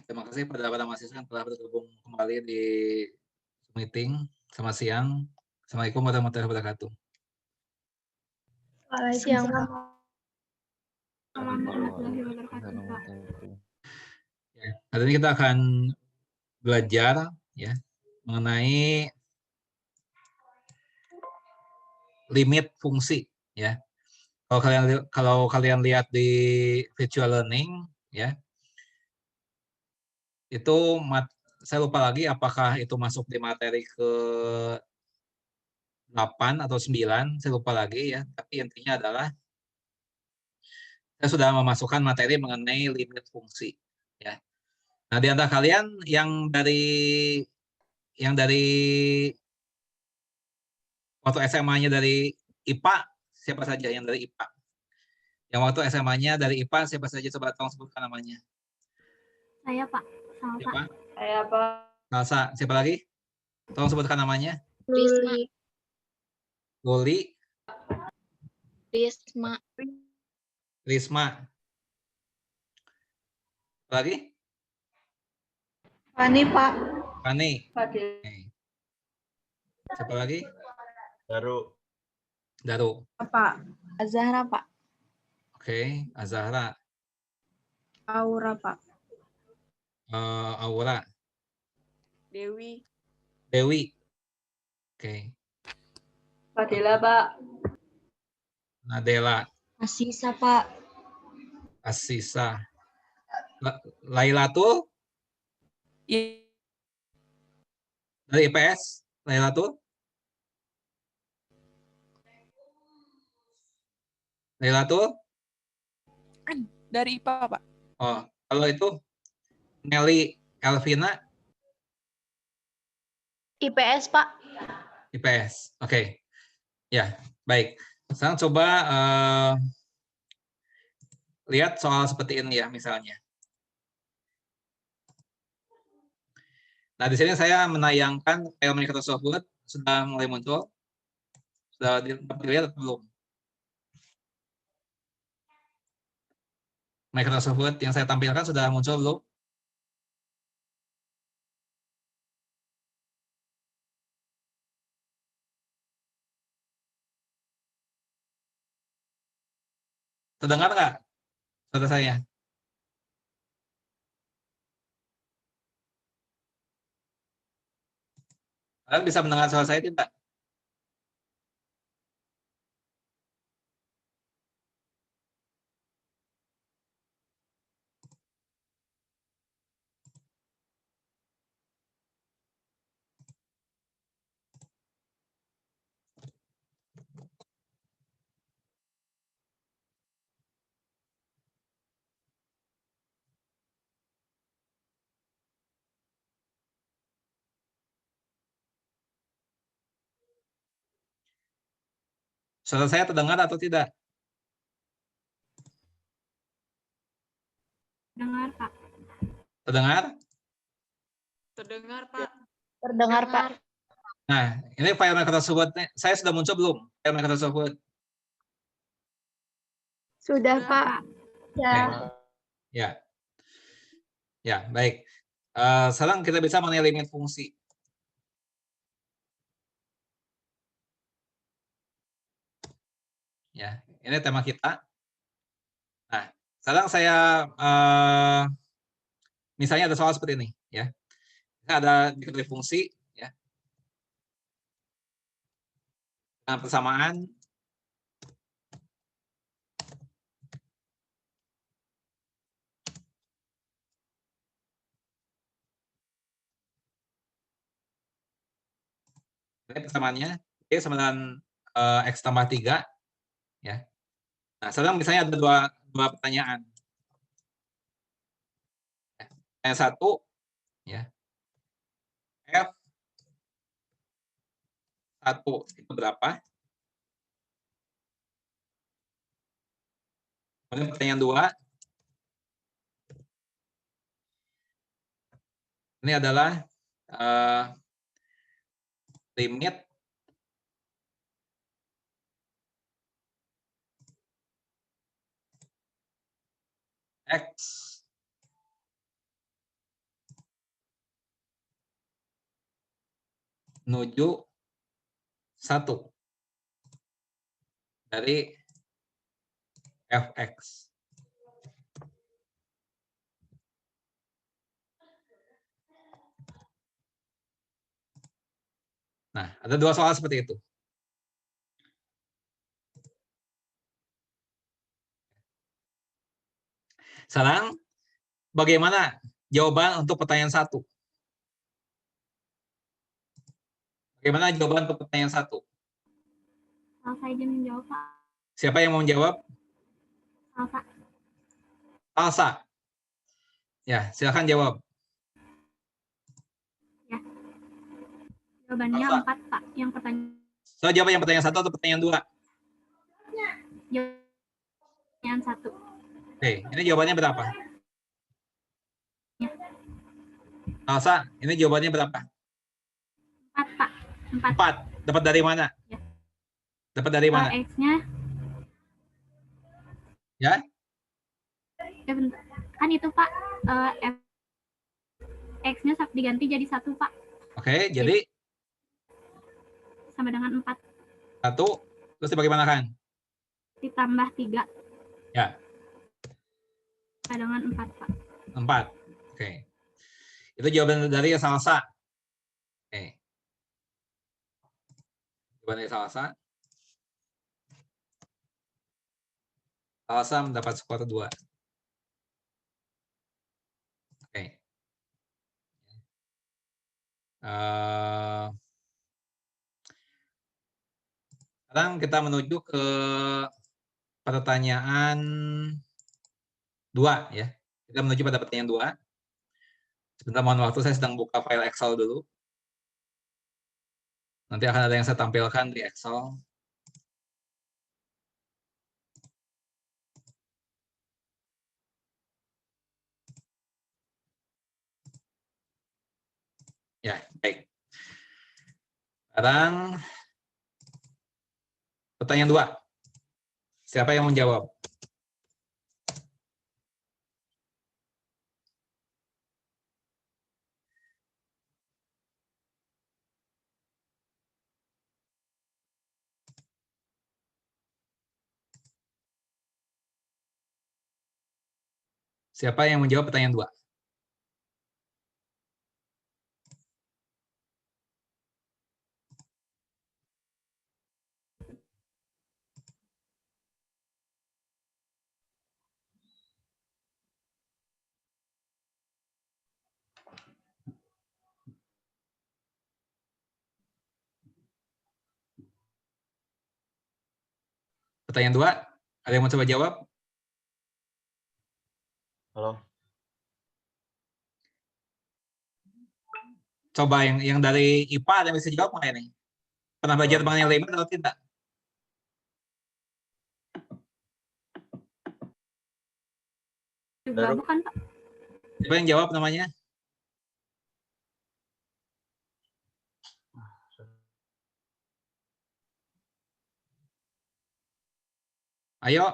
terima kasih pada para mahasiswa yang telah bergabung kembali di meeting. Selamat siang. Assalamualaikum warahmatullahi wabarakatuh. Waalaikumsalam warahmatullahi wabarakatuh. Ya, hari ini kita akan belajar ya mengenai limit fungsi ya. Kalau kalian lihat di virtual learning ya, itu saya lupa lagi apakah itu masuk di materi ke 8 atau 9, saya lupa lagi ya. Tapi intinya adalah saya sudah memasukkan materi mengenai limit fungsi ya. Nah, di antara kalian yang dari waktu SMA-nya dari IPA, siapa saja yang dari IPA? Yang waktu SMA-nya dari IPA, siapa saja? Coba tolong sebutkan namanya. Saya, Pak. Sama, Siapa? Pak. Saya Pak. Salsa. Siapa lagi? Tolong sebutkan namanya. Luli. Luli. Risma. Risma. Apa lagi? Fani Pak. Fani. Fadil. Okay. Siapa lagi? Daru. Daru. Pak. Azahra, Pak. Oke, Azahra. Aura Pak. Aura. Dewi. Dewi. Oke. Fadila Pak. Nadela. Asisa, Pak. Asisa. Lailatul. Dari IPS. Lailatul. Lailatul. Dari IPA, Pak. Oh, kalau itu Nelly Elvina. IPS, Pak. IPS. Oke. Ya, baik. Sekarang coba lihat soal seperti ini ya misalnya. Nah, di sini saya menayangkan file Microsoft Word sudah mulai muncul. Sudah dilihat atau belum? Microsoft Word yang saya tampilkan sudah muncul belum? Terdengar nggak suara saya? Kalian bisa mendengar suara saya tidak? Suara saya terdengar atau tidak? Dengar, Pak. Terdengar? Terdengar Pak. Terdengar, Pak. Nah, ini file Microsoft Word. Saya sudah muncul belum? File Microsoft Word. Sudah, Pak. Ya. Ya. Ya, baik. Sekarang kita bisa mengenai limit fungsi. Ya, ini tema kita. Nah, sekarang saya misalnya ada soal seperti ini, ya. Ini ada diketahui fungsi, ya. Dengan persamaan ini persamaannya y sama dengan x tambah 3, ya. Nah, sekarang misalnya ada dua pertanyaan. Yang satu, ya, F1 itu berapa? Kemudian pertanyaan 2, ini adalah limit X menuju 1 dari fx. Nah, ada 2 soal seperti itu. Sekarang, bagaimana jawaban untuk pertanyaan 1? Bagaimana jawaban untuk pertanyaan 1? Salsa aja menjawab, Pak. Siapa yang mau menjawab? Salsa. Salsa. Ya, silakan jawab. Jawabannya Salsa. 4, Pak. Yang pertanyaan So, jawab yang pertanyaan 1 atau pertanyaan 2? jawabannya 1. Oke, ini jawabannya berapa? Ya. Salsa, ini jawabannya berapa? 4, Pak. 4. 4. Dapat dari mana? Ya. Dapat dari mana? X-nya. Ya? Bentar. Kan itu, Pak. X-nya diganti jadi 1, Pak. Oke, jadi Sama dengan 4. 1, terus dibagaimanakan? Ditambah 3. Ya. Sama dengan 4, Pak. 4. Oke. Itu jawaban dari Salsa. Oke. Jawaban dari Salsa. Salsa mendapat skor 2. Oke. Sekarang kita menuju ke pertanyaan 2 ya. Kita menuju pada pertanyaan 2. Sebentar, mohon waktu, saya sedang buka file Excel dulu. Nanti akan ada yang saya tampilkan di Excel. Ya, baik. Sekarang pertanyaan 2. Siapa yang menjawab? Siapa yang menjawab pertanyaan 2? Pertanyaan 2, ada yang mau coba jawab? Halo. Coba yang dari IPA ada yang bisa jawab nggak ini? Pernah belajar mengenai limit atau tidak? Juga bukan, Pak. Siapa yang jawab namanya? Ayo.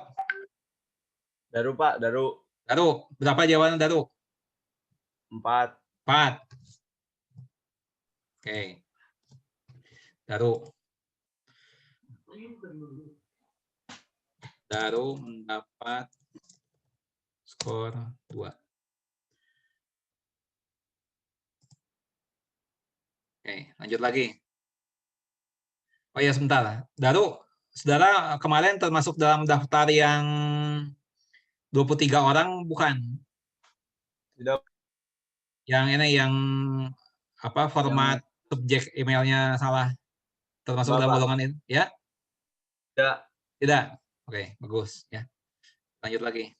Daru, Pak. Daru. Daru, berapa jawaban Daru? 4. 4. Oke. Daru. Daru mendapat skor 2. Oke, lanjut lagi. Oh ya, sebentar. Daru, saudara kemarin termasuk dalam daftar yang 23 orang, bukan? Tidak. Yang ini, yang apa, format subjek emailnya salah. Termasuk dalam golongan ini, ya? Tidak. Tidak. Oke, bagus ya. Lanjut lagi.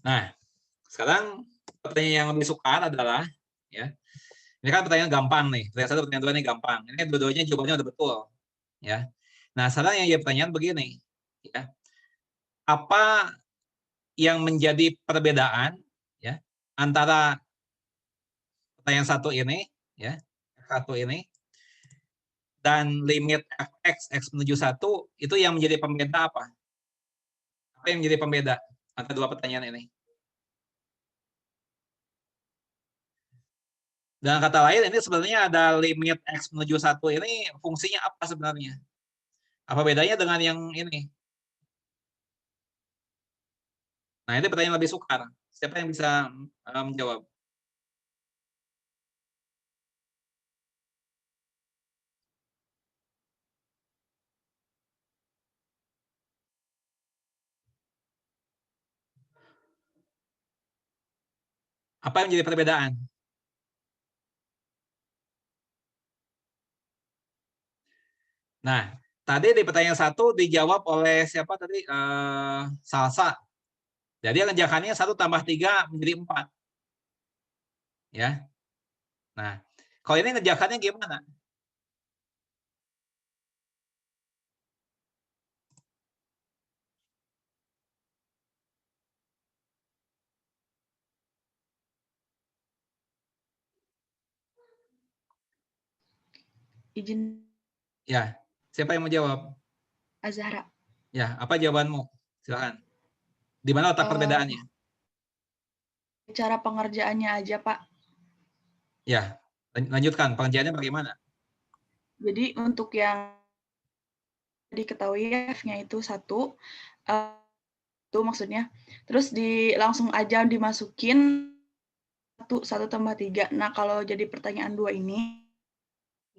Nah, sekarang pertanyaan yang lebih sukar adalah, ya, ini kan pertanyaan gampang nih. Pertanyaan 1, pertanyaan 2 ini gampang. Ini dua-duanya jawabannya udah betul, ya. Nah, sekarang yang jadi pertanyaan begini, ya. Apa yang menjadi perbedaan, ya, antara pertanyaan 1 ini, ya, F1 ini, dan limit fx x menuju 1, itu yang menjadi pembeda apa? Apa yang menjadi pembeda antara dua pertanyaan ini? Dengan kata lain, ini sebenarnya ada limit X menuju 1 ini fungsinya apa sebenarnya? Apa bedanya dengan yang ini? Nah, ini pertanyaan lebih sukar. Siapa yang bisa menjawab? Apa yang menjadi perbedaan? Nah, tadi di pertanyaan 1 dijawab oleh siapa tadi? Salsa. Jadi ngerjakannya 1 tambah 3 menjadi 4. Ya. Nah, kalau ini ngerjakannya gimana? Izin Ya, siapa yang mau jawab? Azhara. Ya, apa jawabanmu? Silakan. Di mana letak perbedaannya? Cara pengerjaannya aja, Pak. Ya, lanjutkan. Pengerjaannya bagaimana? Jadi untuk yang diketahui F-nya itu 1, itu maksudnya. Terus langsung aja dimasukin 1 tambah 3. Nah, kalau jadi pertanyaan 2 ini,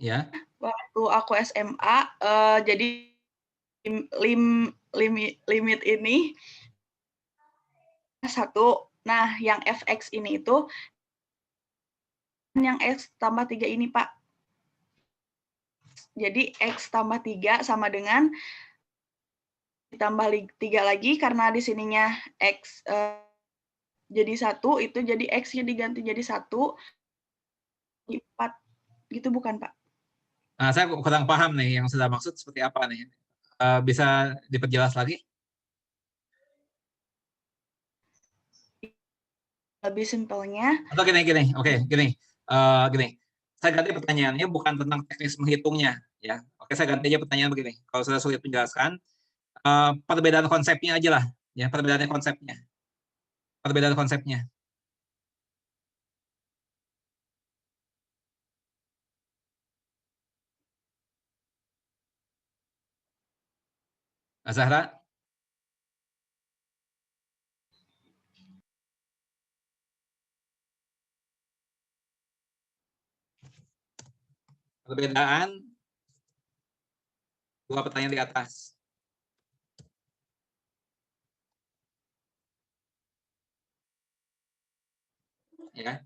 Ya. waktu aku SMA, jadi limit ini 1. Nah, yang fx ini itu yang x tambah 3 ini, Pak. Jadi x tambah 3 sama dengan ditambah 3 lagi karena di sininya x jadi 1, itu jadi x-nya diganti jadi 1, 4. Gitu bukan, Pak? Nah, saya kurang paham nih yang sudah maksud seperti apa nih. Bisa diperjelas lagi? Lebih simpelnya. Atau gini, oke, gini. Saya ganti pertanyaannya bukan tentang teknis menghitungnya, ya. Oke, saya ganti aja pertanyaan begini. Kalau sudah sulit menjelaskan, perbedaan konsepnya aja lah, ya, perbedaan konsepnya. Perbedaan konsepnya. Nah, Zahra? Perbedaan dua pertanyaan di atas. Ya.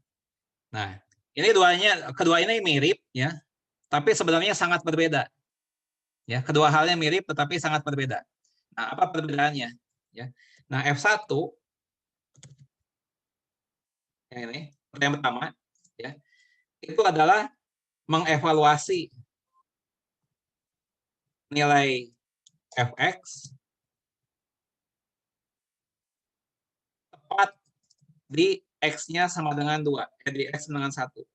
Nah, ini kedua ini mirip, ya, tapi sebenarnya sangat berbeda. Ya, kedua halnya mirip tetapi sangat berbeda. Nah, apa perbedaannya? Ya. Nah, F1 yang ini, pertanyaan pertama, ya, itu adalah mengevaluasi nilai fx tepat di x-nya sama dengan 2, di x dengan 1.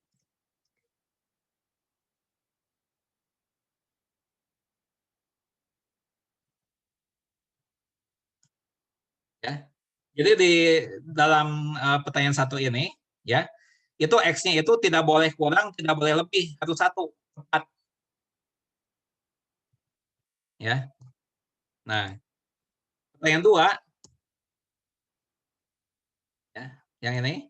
Ya. Jadi di dalam pertanyaan 1 ini, ya, itu x-nya itu tidak boleh kurang, tidak boleh lebih, harus 1, tepat. Ya. Nah, pertanyaan 2, ya, yang ini,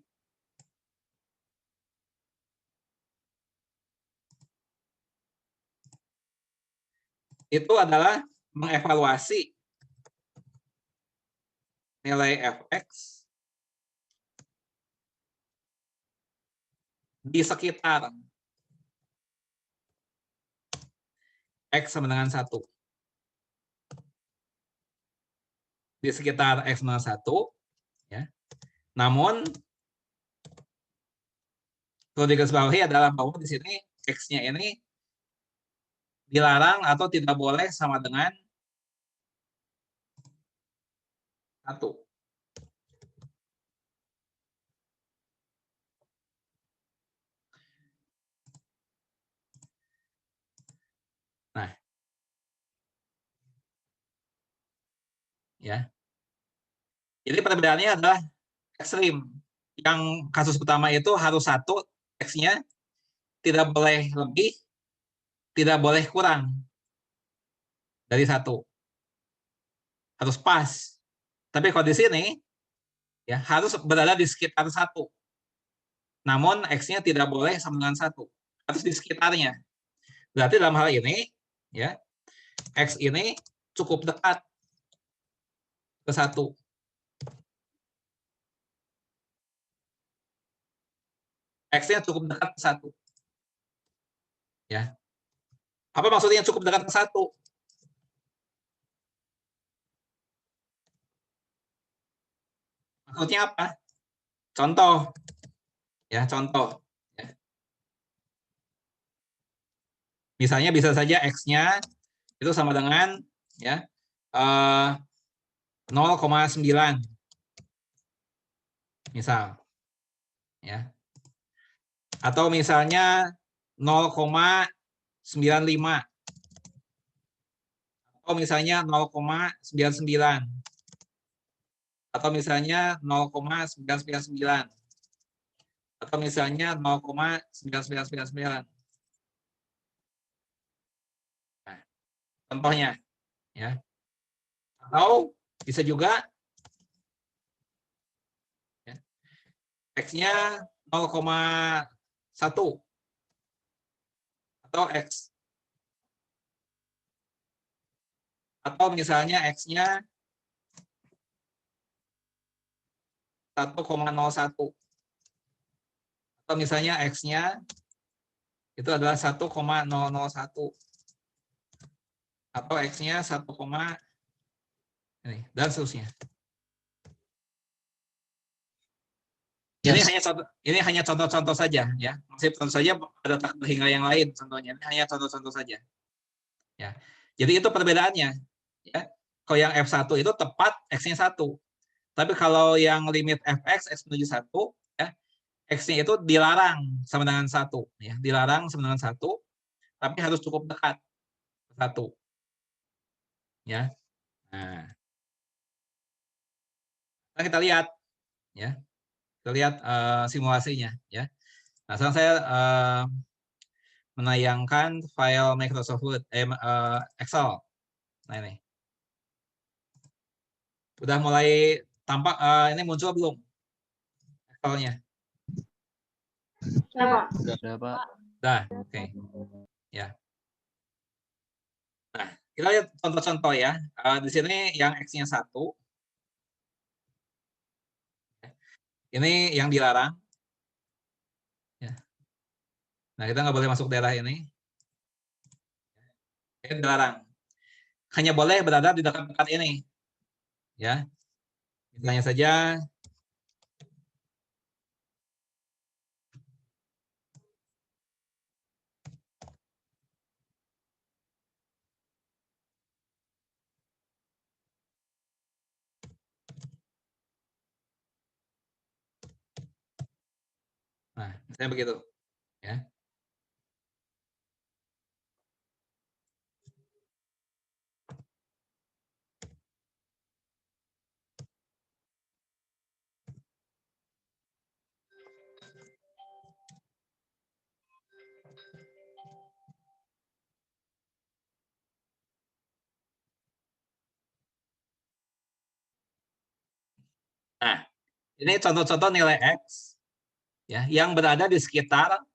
itu adalah mengevaluasi nilai fx di sekitar x sama dengan 1. Di sekitar x sama 1, ya. Namun perlu digarisbawahi adalah bahwa di sini x-nya ini dilarang atau tidak boleh sama dengan 1. Nah, ya. Jadi perbedaannya adalah ekstrim. Yang kasus pertama itu harus 1 x-nya, tidak boleh lebih, tidak boleh kurang dari 1. Harus pas. Tapi kalau di sini ya harus berada di sekitar 1. Namun X-nya tidak boleh sama dengan 1. Harus di sekitarnya. Berarti dalam hal ini ya X ini cukup dekat ke 1. X-nya cukup dekat ke 1. Ya. Apa maksudnya cukup dekat ke 1? Maksudnya apa? Contoh. Ya, contoh. Ya. Misalnya bisa saja X-nya itu sama dengan ya 0,9. Misal. Ya. Atau misalnya 0,95. Atau misalnya 0,99. Atau misalnya 0,999. Atau misalnya 0,9999. Nah, contohnya ya. Atau bisa juga ya, X-nya 0,1 atau X. Atau misalnya X-nya 1,01. Atau misalnya X-nya itu adalah 1,001. Atau X-nya 1, ini, dan seterusnya. Ini hanya contoh-contoh saja ya. Masih tentu saja ada takdir hingga yang lain contohnya. Ini hanya contoh-contoh saja. Ya. Jadi itu perbedaannya ya. Kalau yang F1 itu tepat X-nya 1. Tapi kalau yang limit Fx X menuju 1 ya, X-nya itu dilarang sama dengan 1 ya. Dilarang sama dengan 1 tapi harus cukup dekat 1. Ya. Nah, kita lihat ya. Kita lihat simulasinya ya. Nah, sekarang saya menayangkan file Microsoft Word Excel. Nah, ini. Udah mulai tampak ini muncul belum Excelnya? Sudah, Pak. Dah, oke. Ya. Nah, kita lihat contoh-contoh ya. Di sini yang X-nya 1. Ini yang dilarang. Ya. Nah, kita nggak boleh masuk daerah ini. Ini dilarang. Hanya boleh berada di dekat-dekat ini. Ya. Misalnya saja nah, misalnya begitu. Ya. Nah, ini contoh-contoh nilai X ya yang berada di sekitar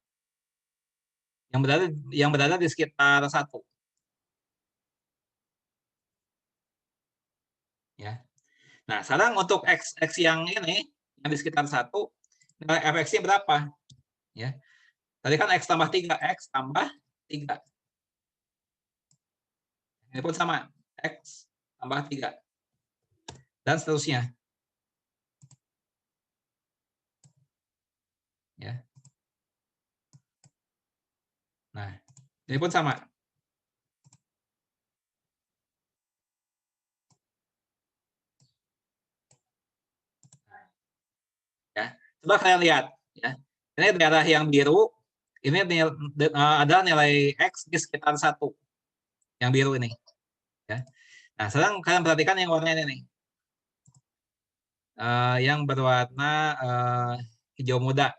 di sekitar 1. Ya. Nah, sekarang untuk X yang ini yang di sekitar 1, nilai Fx-nya berapa? Ya. Tadi kan X tambah 3, X tambah 3. Ini pun sama, X tambah 3. Dan seterusnya. Ya. Nah, ini pun sama. Ya. Coba kalian lihat. Ya. Ini daerah yang biru, ini adalah nilai X di sekitar 1. Yang biru ini. Ya. Nah, sekarang kalian perhatikan yang warna ini nih. Yang berwarna hijau muda.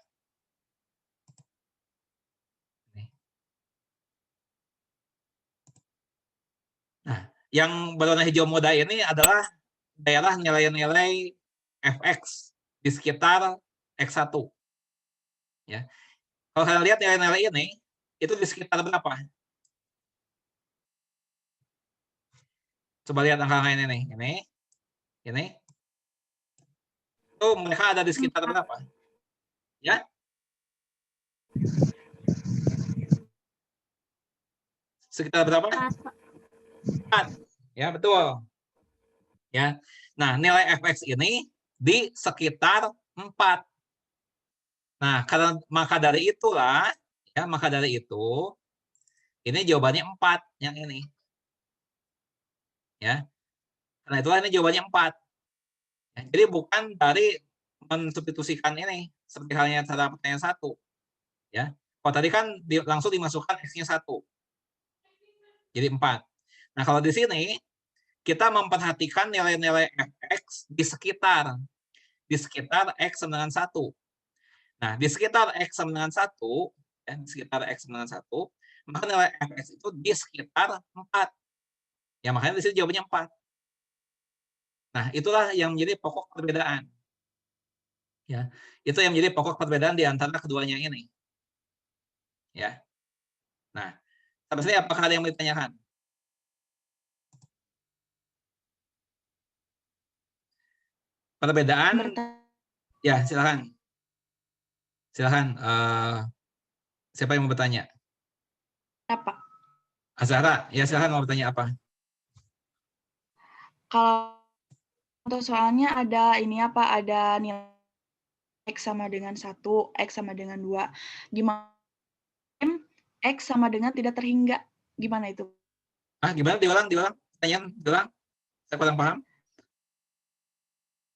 yang berwarna hijau muda ini adalah daerah nilai-nilai fx di sekitar x1. Ya. Kalau kalian lihat nilai-nilai ini, itu di sekitar berapa? Coba lihat angka ini nih. Ini. Itu mereka ada di sekitar berapa? Ya? Sekitar berapa? 4. Ya, betul. Ya. Nah, nilai fx ini di sekitar 4. Nah, maka dari itulah, ya, maka dari itu, ini jawabannya 4 yang ini. Ya. Karena itulah ini jawabannya 4. Ya, jadi bukan dari mensubstitusikan ini, seperti halnya cara pertanyaan 1. Ya. Kalau tadi kan langsung dimasukkan X-nya 1. Jadi 4. Nah, kalau di sini, kita memperhatikan nilai-nilai fx di sekitar X sama dengan 1. Nah, di sekitar X sama dengan 1, ya, di sekitar X sama dengan 1, maka nilai fx itu di sekitar 4. Ya, makanya di sini jawabannya 4. Nah, itulah yang menjadi pokok perbedaan. Ya, itu yang menjadi pokok perbedaan di antara keduanya ini. Ya. Nah, sampai sini apakah ada yang mau ditanyakan? Perbedaan? Ya, silakan. Silakan. Siapa yang mau bertanya? Apa? Azhara, ya silakan mau bertanya apa? Kalau untuk soalnya ada ini apa? Ada nilai X sama dengan 1, X sama dengan 2. Gimana X sama dengan tidak terhingga? Gimana itu? Gimana? Diulang. Pertanyaan, diulang. Saya kurang paham.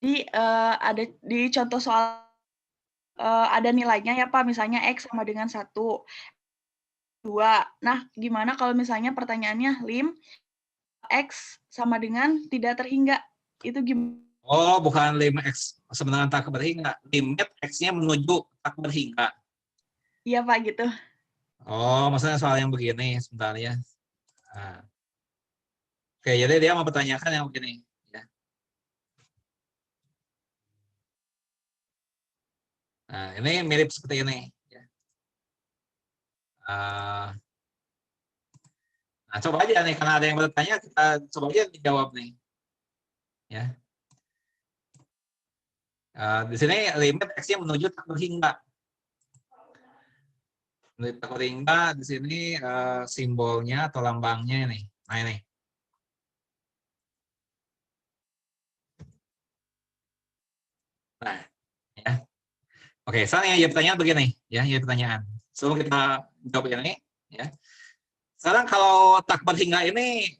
Jadi ada di contoh soal ada nilainya ya Pak, misalnya X sama dengan 1, 2. Nah, gimana kalau misalnya pertanyaannya, Lim, X sama dengan tidak terhingga? Itu gimana? Oh, bukan lim X sebenarnya tak berhingga. Limit X-nya menuju tak berhingga. Iya Pak, gitu. Oh, maksudnya soal yang begini, sebentar ya. Nah. Oke, jadi dia mau pertanyakan yang begini. Ya. Nah, ini mirip seperti ini. Ya. Nah, coba aja nih, karena ada yang bertanya, kita coba aja dijawab nih. Ya. Di sini limit X-nya menuju tak berhingga. Menuju tak berhingga, di sini simbolnya atau lambangnya ini. Nah, ini. Nah, ya. Oke, sekarang yang jadi pertanyaan begini, ya, jadi pertanyaan. Sebelum kita jawab ini, ya. Sekarang kalau tak berhingga ini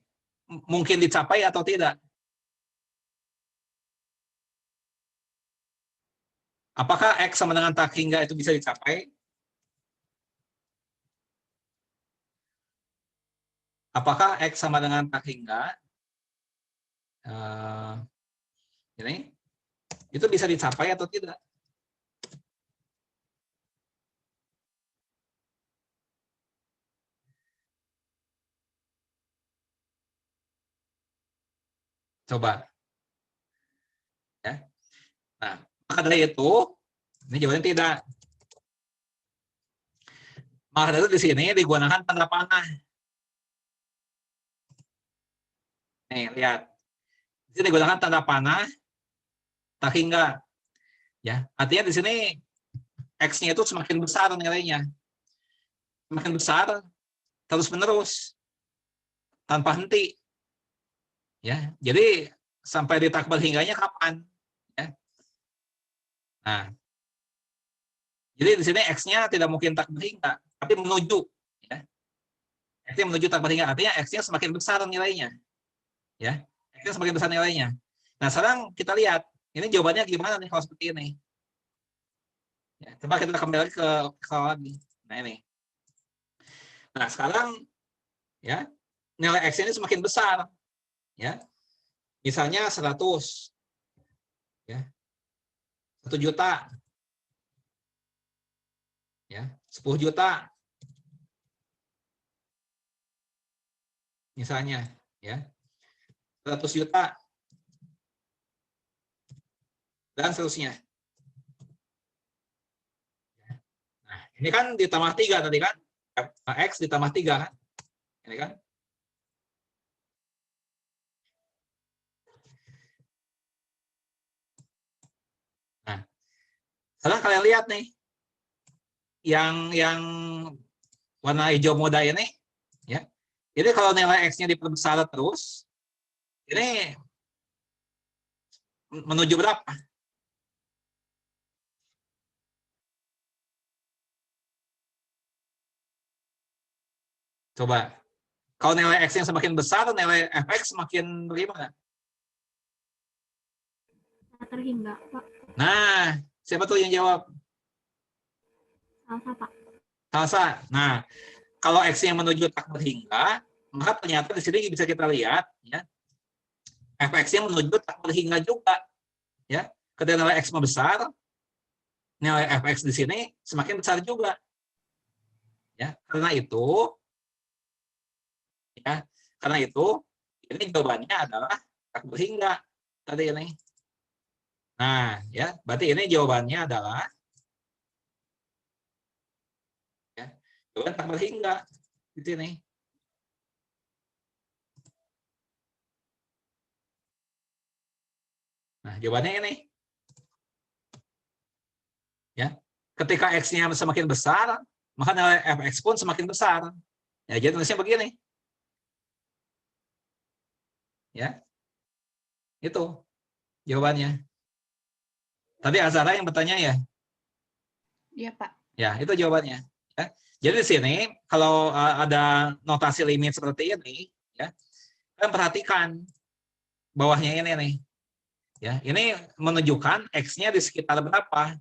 mungkin dicapai atau tidak? Apakah X sama dengan tak hingga itu bisa dicapai? Apakah X sama dengan tak hingga? Ini itu bisa dicapai atau tidak? Coba. Ya. Nah, maka dari itu, ini jawabannya tidak. Maka dari itu di sini digunakan tanda panah. Nih, lihat. Di sini digunakan tanda panah tak hingga. Ya, artinya di sini X-nya itu semakin besar nilainya. Semakin besar terus-menerus tanpa henti. Ya, jadi sampai di tak berhingganya kapan? Ya. Nah, jadi di sini X-nya tidak mungkin tak berhingga, tapi menuju. Ya. X-nya menuju tak berhingga, artinya X-nya semakin besar nilainya. Ya, X-nya semakin besar nilainya. Nah, sekarang kita lihat, ini jawabannya gimana nih kalau seperti ini? Ya, coba kita kembali ke soal lagi. Nah, ini. Nah, sekarang ya nilai X ini semakin besar. Ya. Misalnya 100. Ya. 1 juta. Ya, 10 juta. Misalnya, ya. 100 juta, dan seterusnya. Nah, ini kan ditambah 3 tadi kan, X ditambah 3 kan, ini kan. Nah, sekarang kalian lihat nih, yang warna hijau muda ini, ya, ini kalau nilai X-nya diperbesar terus, ini menuju berapa? Coba. Kalau nilai X yang semakin besar, nilai Fx semakin bagaimana? Terhingga, Pak. Nah, siapa tuh yang jawab? Salsa, Pak. Salsa. Nah, kalau X-nya menuju tak berhingga, maka ternyata di sini bisa kita lihat, ya, Fx-nya menuju tak berhingga juga. Ya, ketika nilai X membesar, nilai Fx di sini semakin besar juga. Ya, karena itu, ini jawabannya adalah tak berhingga tadi ini. Nah, ya, berarti ini jawabannya adalah ya, jawaban tak berhingga di sini. Nah, jawabannya ini. Ya, ketika X-nya semakin besar, maka nilai Fx pun semakin besar. Ya, jadi tulisnya begini. Ya, itu jawabannya. Tadi Azara yang bertanya ya? Iya, Pak. Ya, itu jawabannya. Ya. Jadi di sini kalau ada notasi limit seperti ini, ya, kalian perhatikan bawahnya ini nih. Ya, ini menunjukkan X-nya di sekitar berapa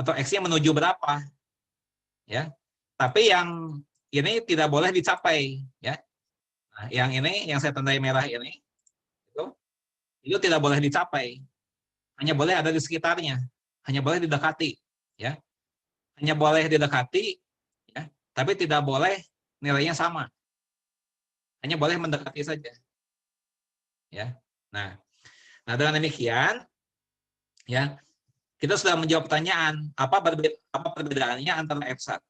atau X-nya menuju berapa. Ya. Tapi yang ini tidak boleh dicapai, ya. Nah, yang ini yang saya tandai merah ini itu tidak boleh dicapai. Hanya boleh ada di sekitarnya. Hanya boleh didekati, ya. Hanya boleh didekati, ya, tapi tidak boleh nilainya sama. Hanya boleh mendekati saja. Ya. Nah, dengan demikian, ya, kita sudah menjawab pertanyaan apa perbedaannya antara F1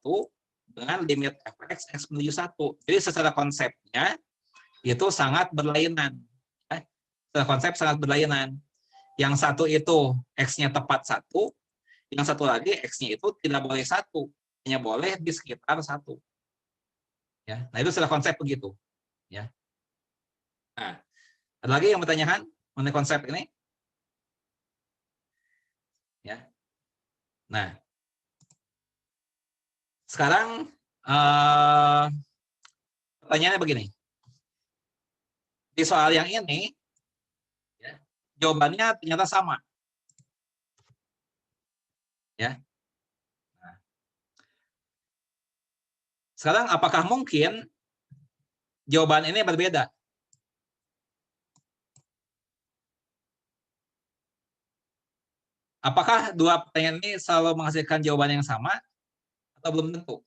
dengan limit Fx X menuju 1. Jadi secara konsepnya itu sangat berlainan. Ya. Secara konsep sangat berlainan. Yang satu itu X-nya tepat 1, yang satu lagi X-nya itu tidak boleh 1, hanya boleh di sekitar 1. Ya. Nah, itu secara konsep begitu. Ya. Nah, ada lagi yang bertanyakan mengenai konsep ini? Ya. Nah, sekarang pertanyaannya begini. Di soal yang ini, ya, jawabannya ternyata sama. Ya. Nah, sekarang apakah mungkin jawaban ini berbeda? Apakah dua pertanyaan ini selalu menghasilkan jawaban yang sama atau belum tentu?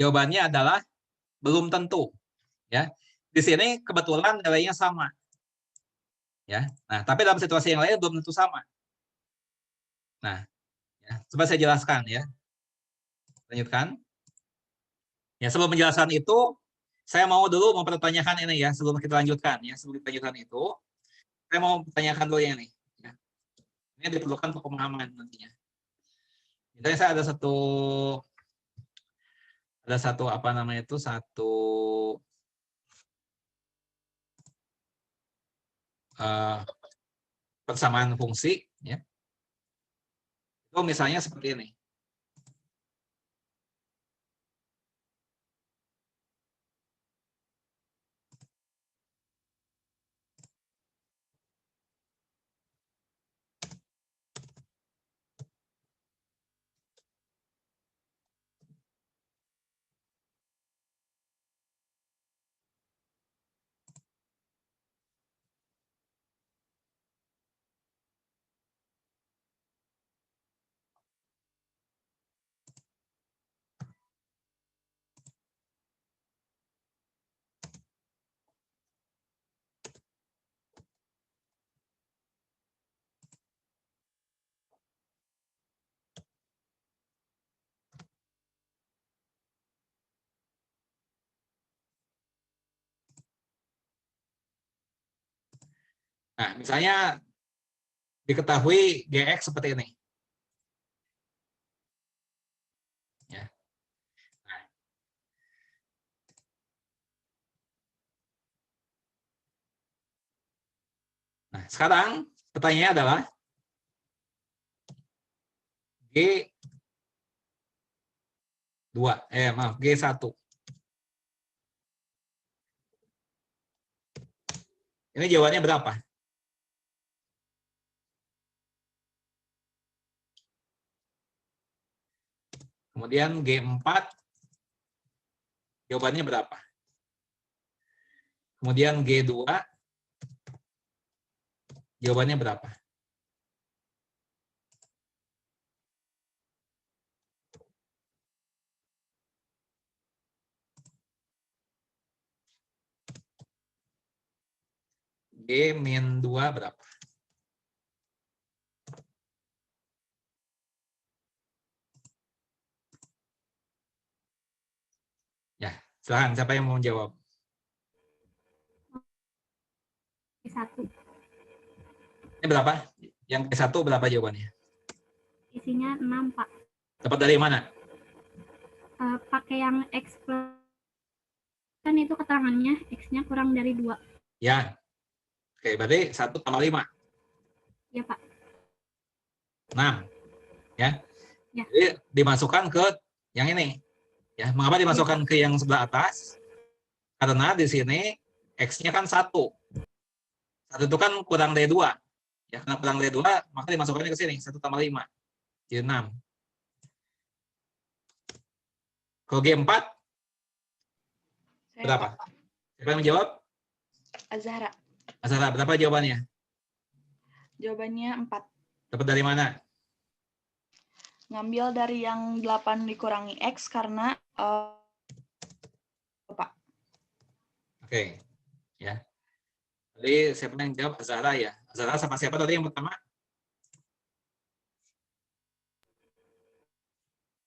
Jawabannya adalah belum tentu. Ya, di sini kebetulan nilainya sama. Ya, nah tapi dalam situasi yang lain belum tentu sama. Nah, ya, coba saya jelaskan ya. Lanjutkan. Ya, sebelum menjelaskan itu, saya mau dulu mempertanyakan ini ya sebelum kita lanjutkan ya. Sebelum kita lanjutkan itu, saya mau pertanyakan dulu yang ini. Ya. Ini diperlukan untuk pemahaman nantinya. Misalnya saya ada satu apa namanya itu satu persamaan fungsi ya. Itu misalnya seperti ini. Nah, misalnya diketahui GX seperti ini. Ya. Nah, sekarang pertanyaannya adalah G1. Ini jawabannya berapa? Kemudian G4, jawabannya berapa? Kemudian G2, jawabannya berapa? G-2 berapa? Ya, silahkan siapa yang mau jawab? G1. Ini berapa? Yang G1 berapa jawabannya? Isinya 6, Pak. Dapat dari mana? Pakai yang X plus. Kan itu keterangannya, X-nya kurang dari 2. Ya. Oke, berarti 1 tambah 5. Ya, Pak. 6. Ya. Ya. Jadi dimasukkan ke yang ini. Ya, mengapa dimasukkan ke yang sebelah atas? Karena di sini X-nya kan 1. 1 itu kan kurang dari 2. Ya, karena kurang dari 2, maka dimasukkannya ke sini. 1 tambah 5. Jadi 6. Kalau G4, Saya, berapa? Pak. Siapa yang menjawab? Azhara. Azhara, berapa jawabannya? Jawabannya 4. Dapat dari mana? Ngambil dari yang 8 dikurangi X karena Pak. Oke. Ya. Jadi siapa yang jawab? Azhara ya. Azhara sama siapa tadi yang pertama?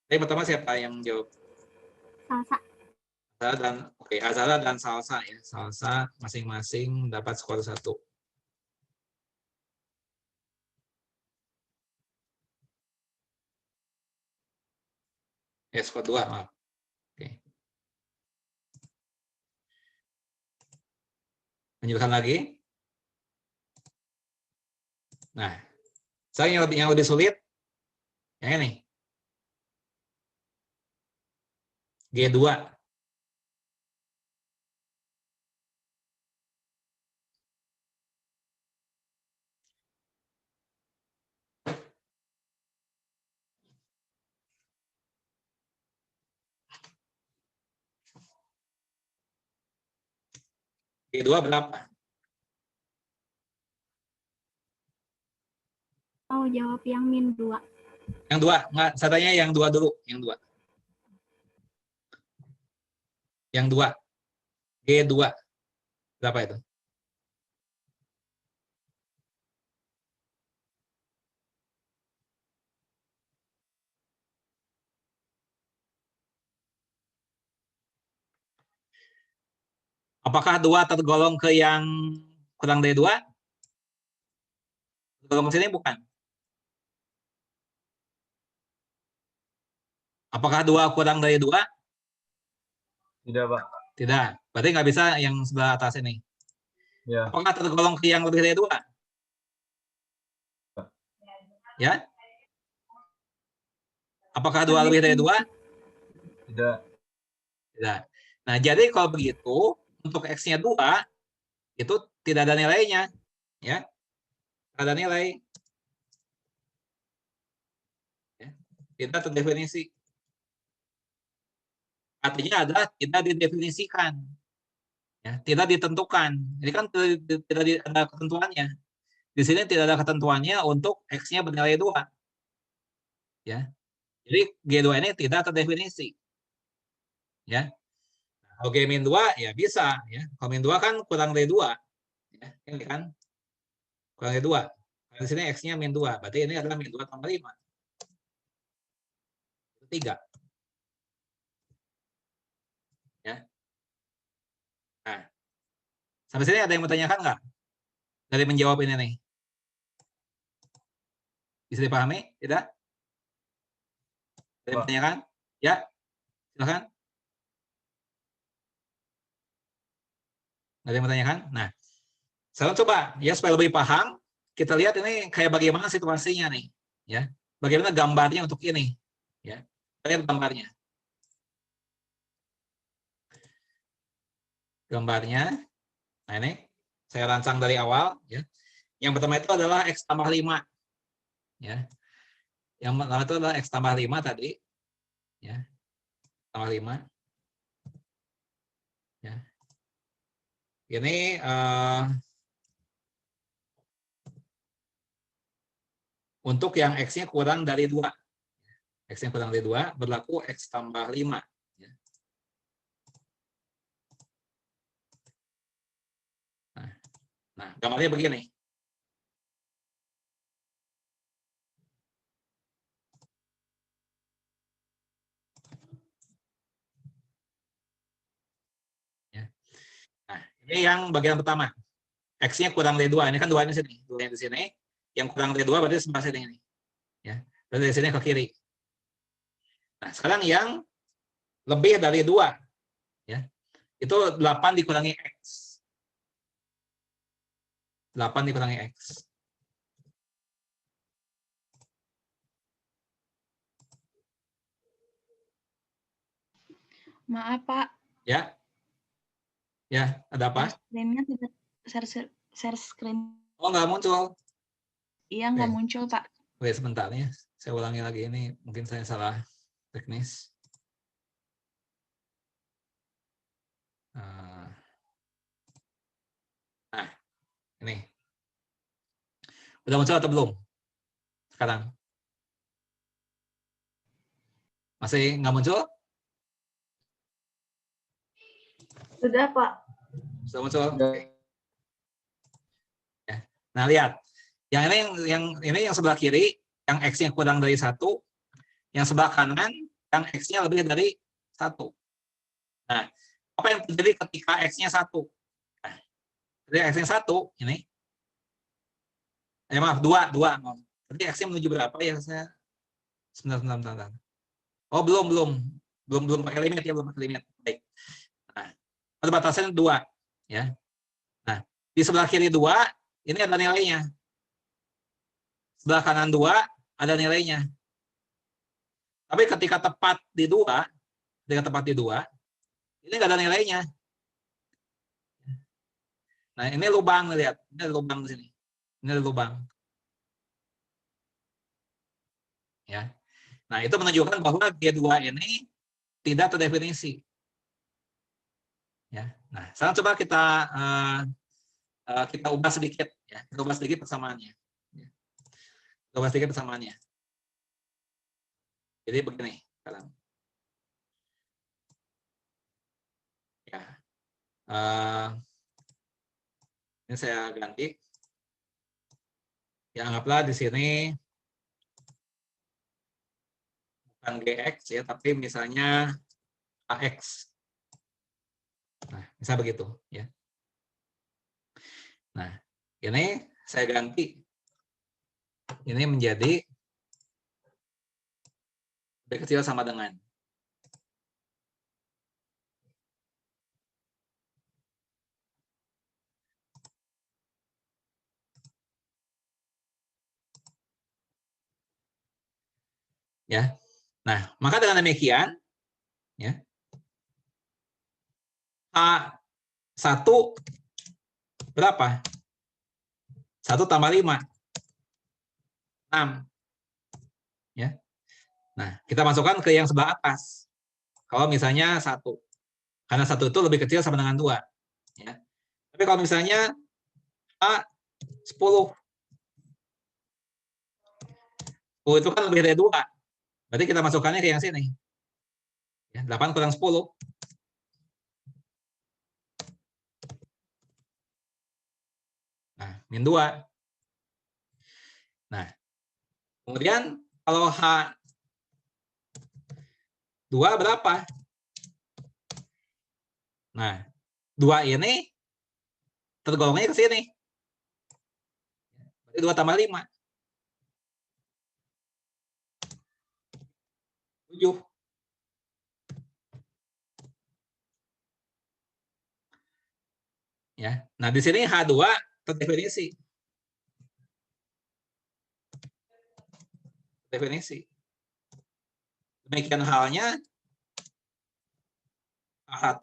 Yang pertama siapa yang jawab? Salsa. Azhara dan Salsa ya. Salsa masing-masing dapat skor 1. Skor 2, maaf. Oke. Lanjutkan lagi. Nah, sekarang yang lebih sulit, yang ini. G2. G2 berapa? Mau jawab yang -2. Yang 2, enggak, saya tanya yang 2 dulu, yang 2. Yang 2. G2. Berapa itu? Apakah 2 tergolong ke yang kurang dari 2? Tergolong ke sini bukan? Apakah 2 kurang dari 2? Tidak, Pak. Tidak. Berarti nggak bisa yang sebelah atas ini. Ya. Apakah tergolong ke yang lebih dari 2? Ya? Apakah 2 lebih dari 2? Tidak. Tidak. Nah, jadi kalau begitu, untuk X-nya 2, itu tidak ada nilainya. Ya. Tidak ada nilai. Ya. Tidak terdefinisi. Artinya adalah tidak didefinisikan. Ya, tidak ditentukan. Ini kan tidak ada ketentuannya. Di sini tidak ada ketentuannya untuk X-nya bernilai 2. Ya. Jadi G2 ini tidak terdefinisi. Ya. Kalau G-2 ya bisa. Ya. Kalau -2 kan kurang dari 2. Ya. Ini kan kurang dari 2. Di sini X-nya -2. Berarti ini adalah -2 tambah 5. Itu 3. Ya. Nah. Sampai sini ada yang mau tanyakan nggak? dari menjawab ini nih? Bisa dipahami? Tidak? Ada yang bertanyakan? Ya, silakan. Ada yang bertanyakan? Nah, sekarang coba ya supaya lebih paham, kita lihat ini kayak bagaimana situasinya nih, ya. Bagaimana gambarnya untuk ini, ya. Lihat gambarnya. Gambarnya. Nah, ini saya rancang dari awal, ya. Yang pertama itu adalah X tambah 5. Ya. Yang pertama itu adalah X tambah 5 tadi. Ya. Tambah 5. Ya. Ini untuk yang X-nya kurang dari 2. X-nya kurang dari 2 berlaku X tambah 5. Ya. Nah, gambarnya begini. Nah, ini yang bagian pertama. X-nya kurang dari 2. Ini kan 2 di sini. 2 yang di sini. Yang kurang dari 2 berarti sebelah sini. Ini. Ya. Berarti dari sini ke kiri. Nah, sekarang yang lebih dari 2. Ya. Itu 8 dikurangi X. 8 dikurangi X. Maaf, Pak. Ya. Ya, ada apa? Screen-nya tidak share screen. Oh, nggak muncul. Iya, nggak Oke. muncul, Pak. Oke, sebentar ya. Saya ulangi lagi ini. Mungkin saya salah teknis. Nah, ini. Udah muncul atau belum? Sekarang. Masih nggak muncul? Sudah, Pak. Sudah muncul? Oke. Ya. Nah, lihat. Yang ini yang sebelah kiri, yang X-nya kurang dari 1. Yang sebelah kanan, yang X-nya lebih dari 1. Nah, apa yang terjadi ketika X-nya 1? Nah, ketika X-nya 1, ini. Maaf, 2. Berarti X-nya menuju berapa ya? Saya sebentar. Oh, belum pakai limit ya, belum pakai limit. Baik. Nah, pada batasannya 2, ya. Nah, di sebelah kiri 2, ini ada nilainya. Sebelah kanan 2, ada nilainya. Tapi ketika tepat di 2, ini nggak ada nilainya. Nah, ini lubang, lihat. Ini ada lubang di sini. Ini ada lubang. Ya. Nah, itu menunjukkan bahwa G2 ini tidak terdefinisi. Ya. Nah, sekarang coba kita ubah sedikit, ya. Kita ubah sedikit persamaannya. Ya. Kita ubah sedikit persamaannya. Jadi begini sekarang. Ya. Ini saya ganti. Ya, anggaplah di sini bukan GX ya, tapi misalnya AX. Nah, bisa begitu ya. Nah, ini saya ganti. Ini menjadi lebih kecil sama dengan. Ya. Nah, maka dengan demikian ya. A1 berapa? 1 tambah 5. 6. Ya. Nah, kita masukkan ke yang sebelah atas. Kalau misalnya 1. Karena 1 itu lebih kecil sama dengan 2. Ya. Tapi kalau misalnya A10. 10 itu kan lebih dari 2. Berarti kita masukkannya ke yang sini. Ya, 8 kurang 10. Nah, min 2. Nah, kemudian kalau H2 berapa? Nah, 2 ini tergolongnya ke sini. Berarti 2 tambah 5. 7. Ya. Nah, di sini H2 terdefinisi. Definisi. Demikian halnya H1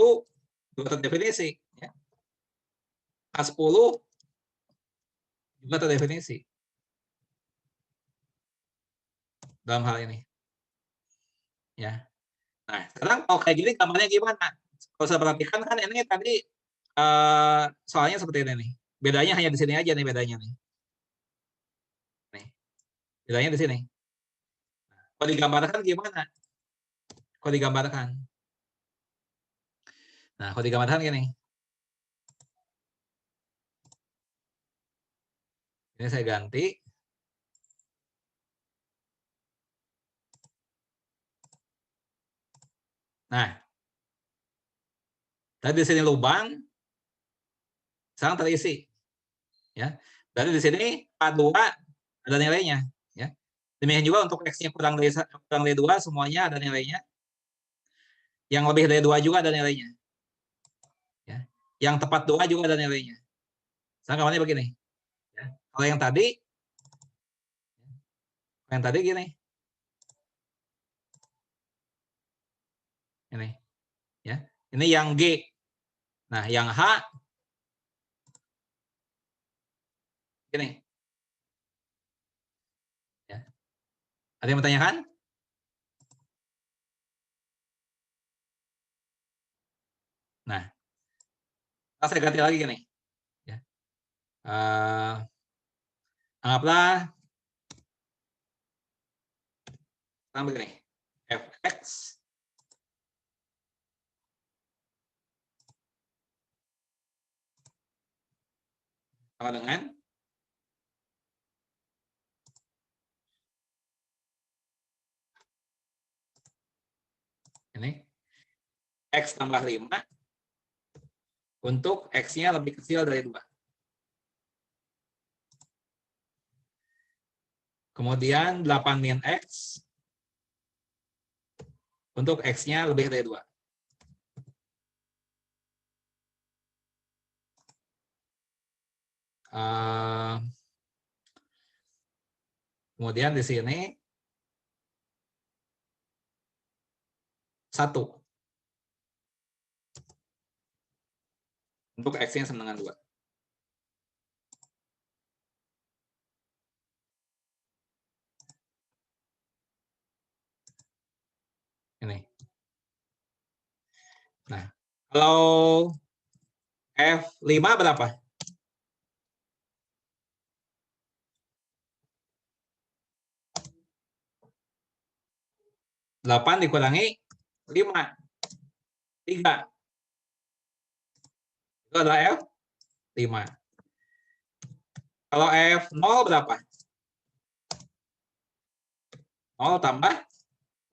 juga terdefinisi. Ya. H10 juga terdefinisi. Dalam hal ini. Ya. Nah, sekarang kalau kayak gini gambarnya gimana? Kalau saya perhatikan kan ini tadi soalnya seperti ini nih. Bedanya hanya di sini aja nih bedanya nih. Nih. Bedanya di sini. Kalau digambarkan gimana? Kalau digambarkan. Nah, kalau digambarkan gini. Ini saya ganti. Nah, tadi di sini lubang, sekarang terisi. Ya. Berarti di sini K2 ada nilainya. Ya. Demikian juga untuk X-nya kurang dari 2, semuanya ada nilainya. Yang lebih dari 2 juga ada nilainya. Ya. Yang tepat 2 juga ada nilainya. Sekarang gambarnya begini. Ya. Kalau yang tadi gini. Ini. Ya. Ini yang G. Nah, yang H gini. Ya. Ada yang bertanyakan? Nah, saya ganti lagi gini. Ya. Anggaplah begini. Fx sama dengan ini X tambah 5 untuk X-nya lebih kecil dari 2. Kemudian 8 min X untuk X-nya lebih dari 2. Kemudian di sini 1 untuk X-nya sama dengan 2. Ini. Nah, kalau F5 berapa? Delapan dikurangi 5. 3. Itu adalah F5. Kalau F0 berapa? 0 tambah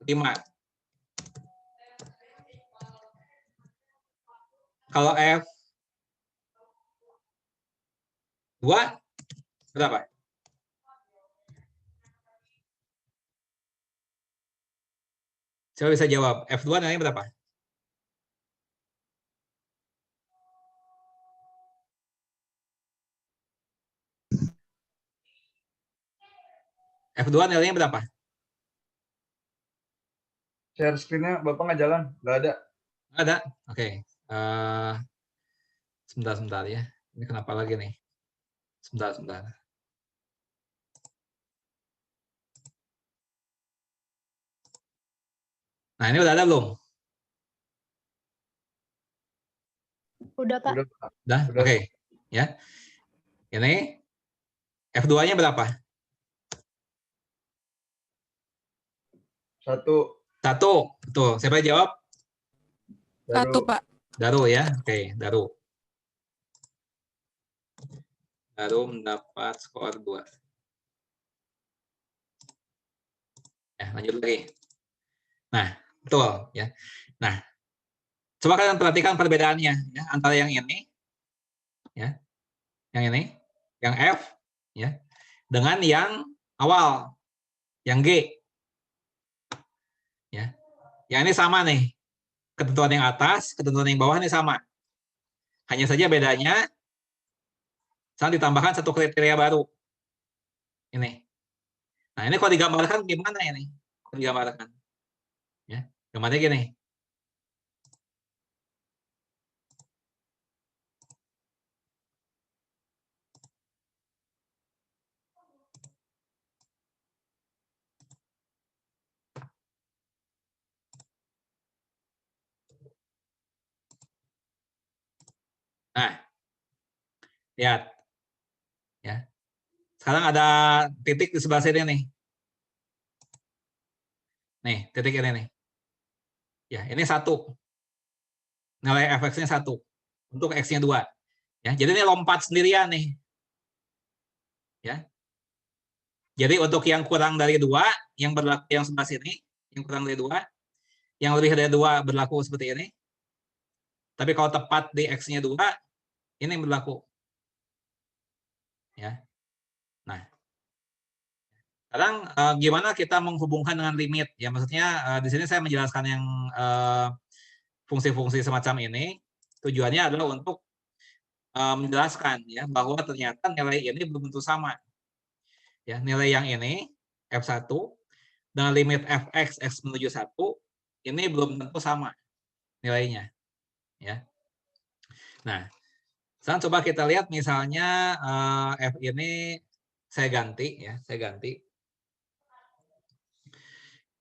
5. Kalau F2 berapa? Siapa bisa jawab? F2 nilainya berapa? F2 nilainya berapa? Share screen-nya Bapak nggak jalan? Nggak ada. Nggak ada. Oke. Sebentar ya. Ini kenapa lagi nih? Sebentar. Nah, ini udah ada belum? Udah, Pak. Udah? Oke. Ya. Ini F2-nya berapa? 1. 1. Betul. Siapa yang jawab? 1, Pak. Daru ya. Oke, Daru. Daru mendapat skor 2. Ya, lanjut lagi. Nah, betul ya. Nah, coba kalian perhatikan perbedaannya ya, antara yang ini ya. Yang ini, yang F ya. dengan yang awal, yang G. Ya. Yang ini sama nih. Ketentuan yang atas, ketentuan yang bawah ini sama. Hanya saja bedanya sekarang ditambahkan satu kriteria baru. Ini. Nah, ini kalau digambarkan gimana ini? Kalau digambarkan. Ya. Gambarnya gini. Nah, lihat. Ya. Sekarang ada titik di sebelah sini nih. Nih, titik ini nih. Ya, ini 1. Nilai fx-nya 1. Untuk x-nya 2. Ya, jadi ini lompat sendirian nih. Ya. Jadi untuk yang kurang dari 2, yang berlaku yang sebelah sini, yang kurang dari 2, yang lebih dari 2 berlaku seperti ini. Tapi kalau tepat di x-nya 2, ini yang berlaku. Ya. Nah, sekarang gimana kita menghubungkan dengan limit? Ya, maksudnya di sini saya menjelaskan yang fungsi-fungsi semacam ini. Tujuannya adalah untuk menjelaskan ya bahwa ternyata nilai ini belum tentu sama. Ya, nilai yang ini f1 dengan limit fx x menuju 1 ini belum tentu sama nilainya. Ya. Nah, sekarang coba kita lihat misalnya f ini saya ganti ya, saya ganti.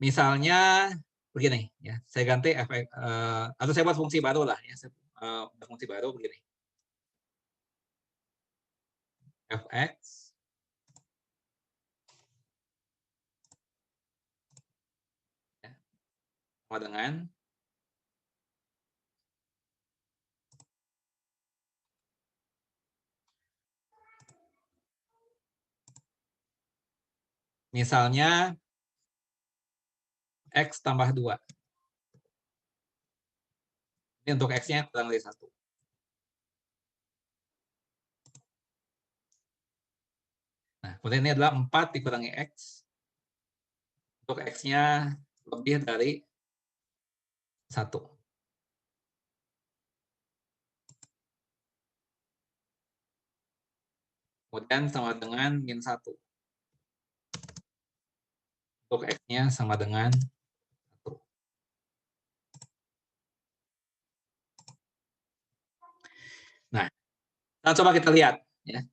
Misalnya begini ya, saya ganti f atau saya buat fungsi baru lah ya, fungsi baru begini. Fx ya, sama dengan misalnya x tambah 2. Ini untuk x-nya kurang dari 1. Nah, kemudian ini adalah 4 dikurangi x. Untuk x-nya lebih dari 1. Kemudian sama dengan min 1. Untuk x-nya sama dengan 1. Nah, coba kita lihat. Ya.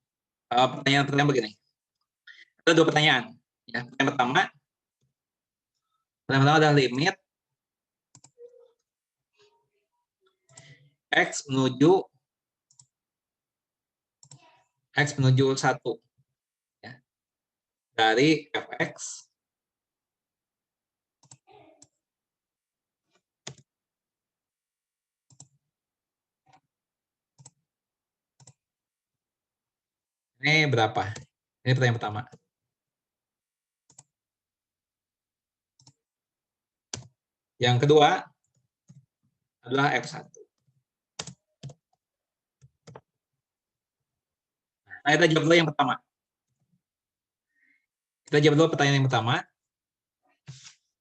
Pertanyaan-pertanyaan begini. Ada 2 pertanyaan. Ya. Pertanyaan pertama adalah limit x menuju 1 ya, dari fx ini berapa? Ini pertanyaan pertama. Yang kedua adalah f1. Nah, kita jawab dulu yang pertama. Kita jawab dulu pertanyaan yang pertama.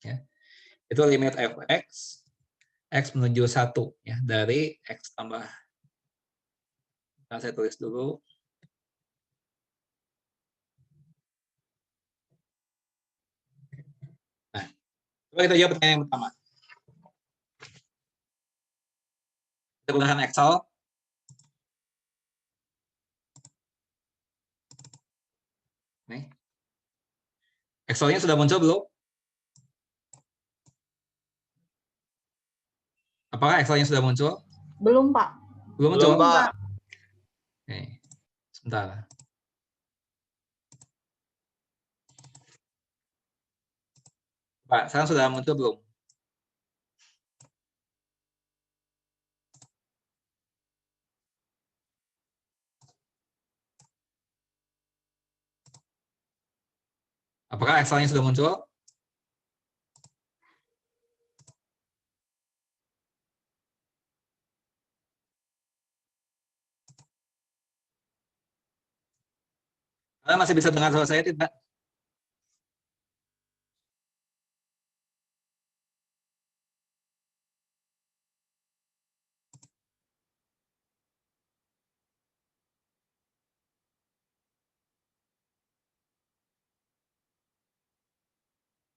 Ya. Itu limit fx x menuju 1 ya, dari x tambah. Nah, saya tulis dulu. Nah, coba kita jawab pertanyaan yang pertama. Kita gunakan Excel. Nih. Excelnya sudah muncul belum? Apakah Excelnya sudah muncul? Belum, Pak. Belum muncul? Belum, Pak. Nih, sebentar. Pak, sekarang sudah muncul belum? Apakah Excelnya sudah muncul? Kalian masih bisa dengar suara saya tidak?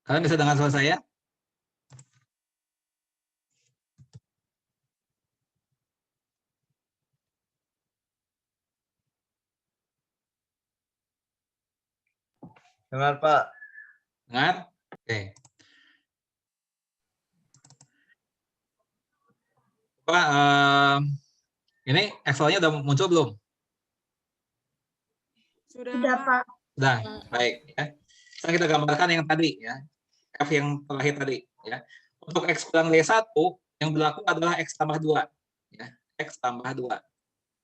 Kalian bisa dengar suara saya? Dengar Pak. Dengar? Oke. Pak, ini Excel-nya udah muncul belum? Sudah, Pak. Sudah, baik. Ya. Sekarang kita gambarkan yang tadi, ya. F yang terakhir tadi. Ya. Untuk X kurang dari 1, yang berlaku adalah X tambah 2. Ya. X tambah 2.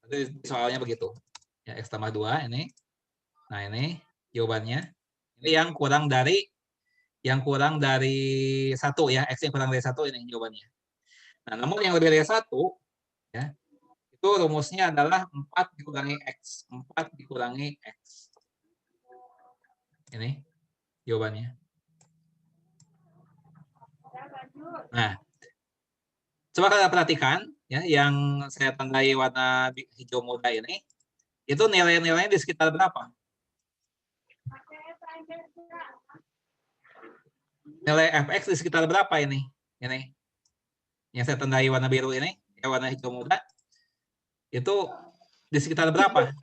Jadi soalnya begitu. Ya, X tambah 2 ini. Nah, ini jawabannya. Ini yang kurang dari 1 ya, X yang kurang dari 1 ini jawabannya. Nah, namun yang lebih dari 1 ya, itu rumusnya adalah 4 dikurangi X. 4 dikurangi X. Ini jawabannya. Nah, coba kalian perhatikan ya, yang saya tandai warna hijau muda ini, itu nilai-nilainya di sekitar berapa? Nilai fx di sekitar berapa ini? Ini yang saya tandai warna biru ini, warna hijau muda, itu di sekitar berapa?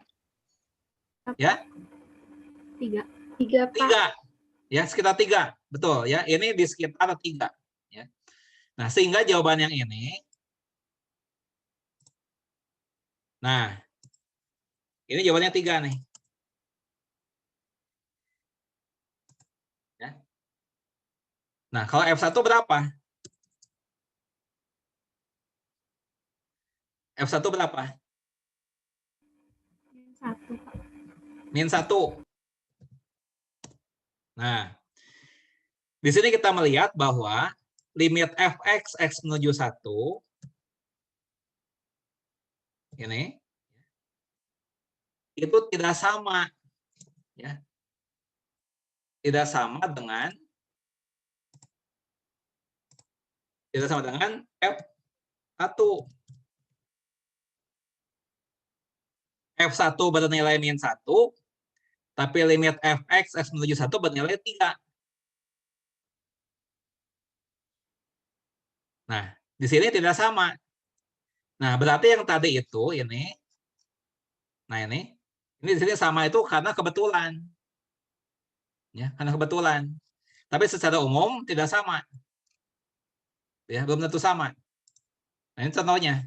Ya? 3. 3, Pak. 3. Ya, sekitar 3. Betul ya. Ini di sekitar 3 ya. Nah, sehingga jawaban yang ini, nah, ini jawabannya 3 nih. Ya. Nah, kalau F1 berapa? F1 berapa? Min 1. Nah, di sini kita melihat bahwa limit fx x menuju 1 ini itu tidak sama ya. Tidak sama dengan F1. F1 bernilai min 1, tapi limit fx x menuju 1 bernilai 3. Nah, di sini tidak sama. Nah, berarti yang tadi itu ini, nah ini di sini sama itu karena kebetulan. Ya, karena kebetulan. Tapi secara umum tidak sama. Ya, belum tentu sama. Nah, ini contohnya.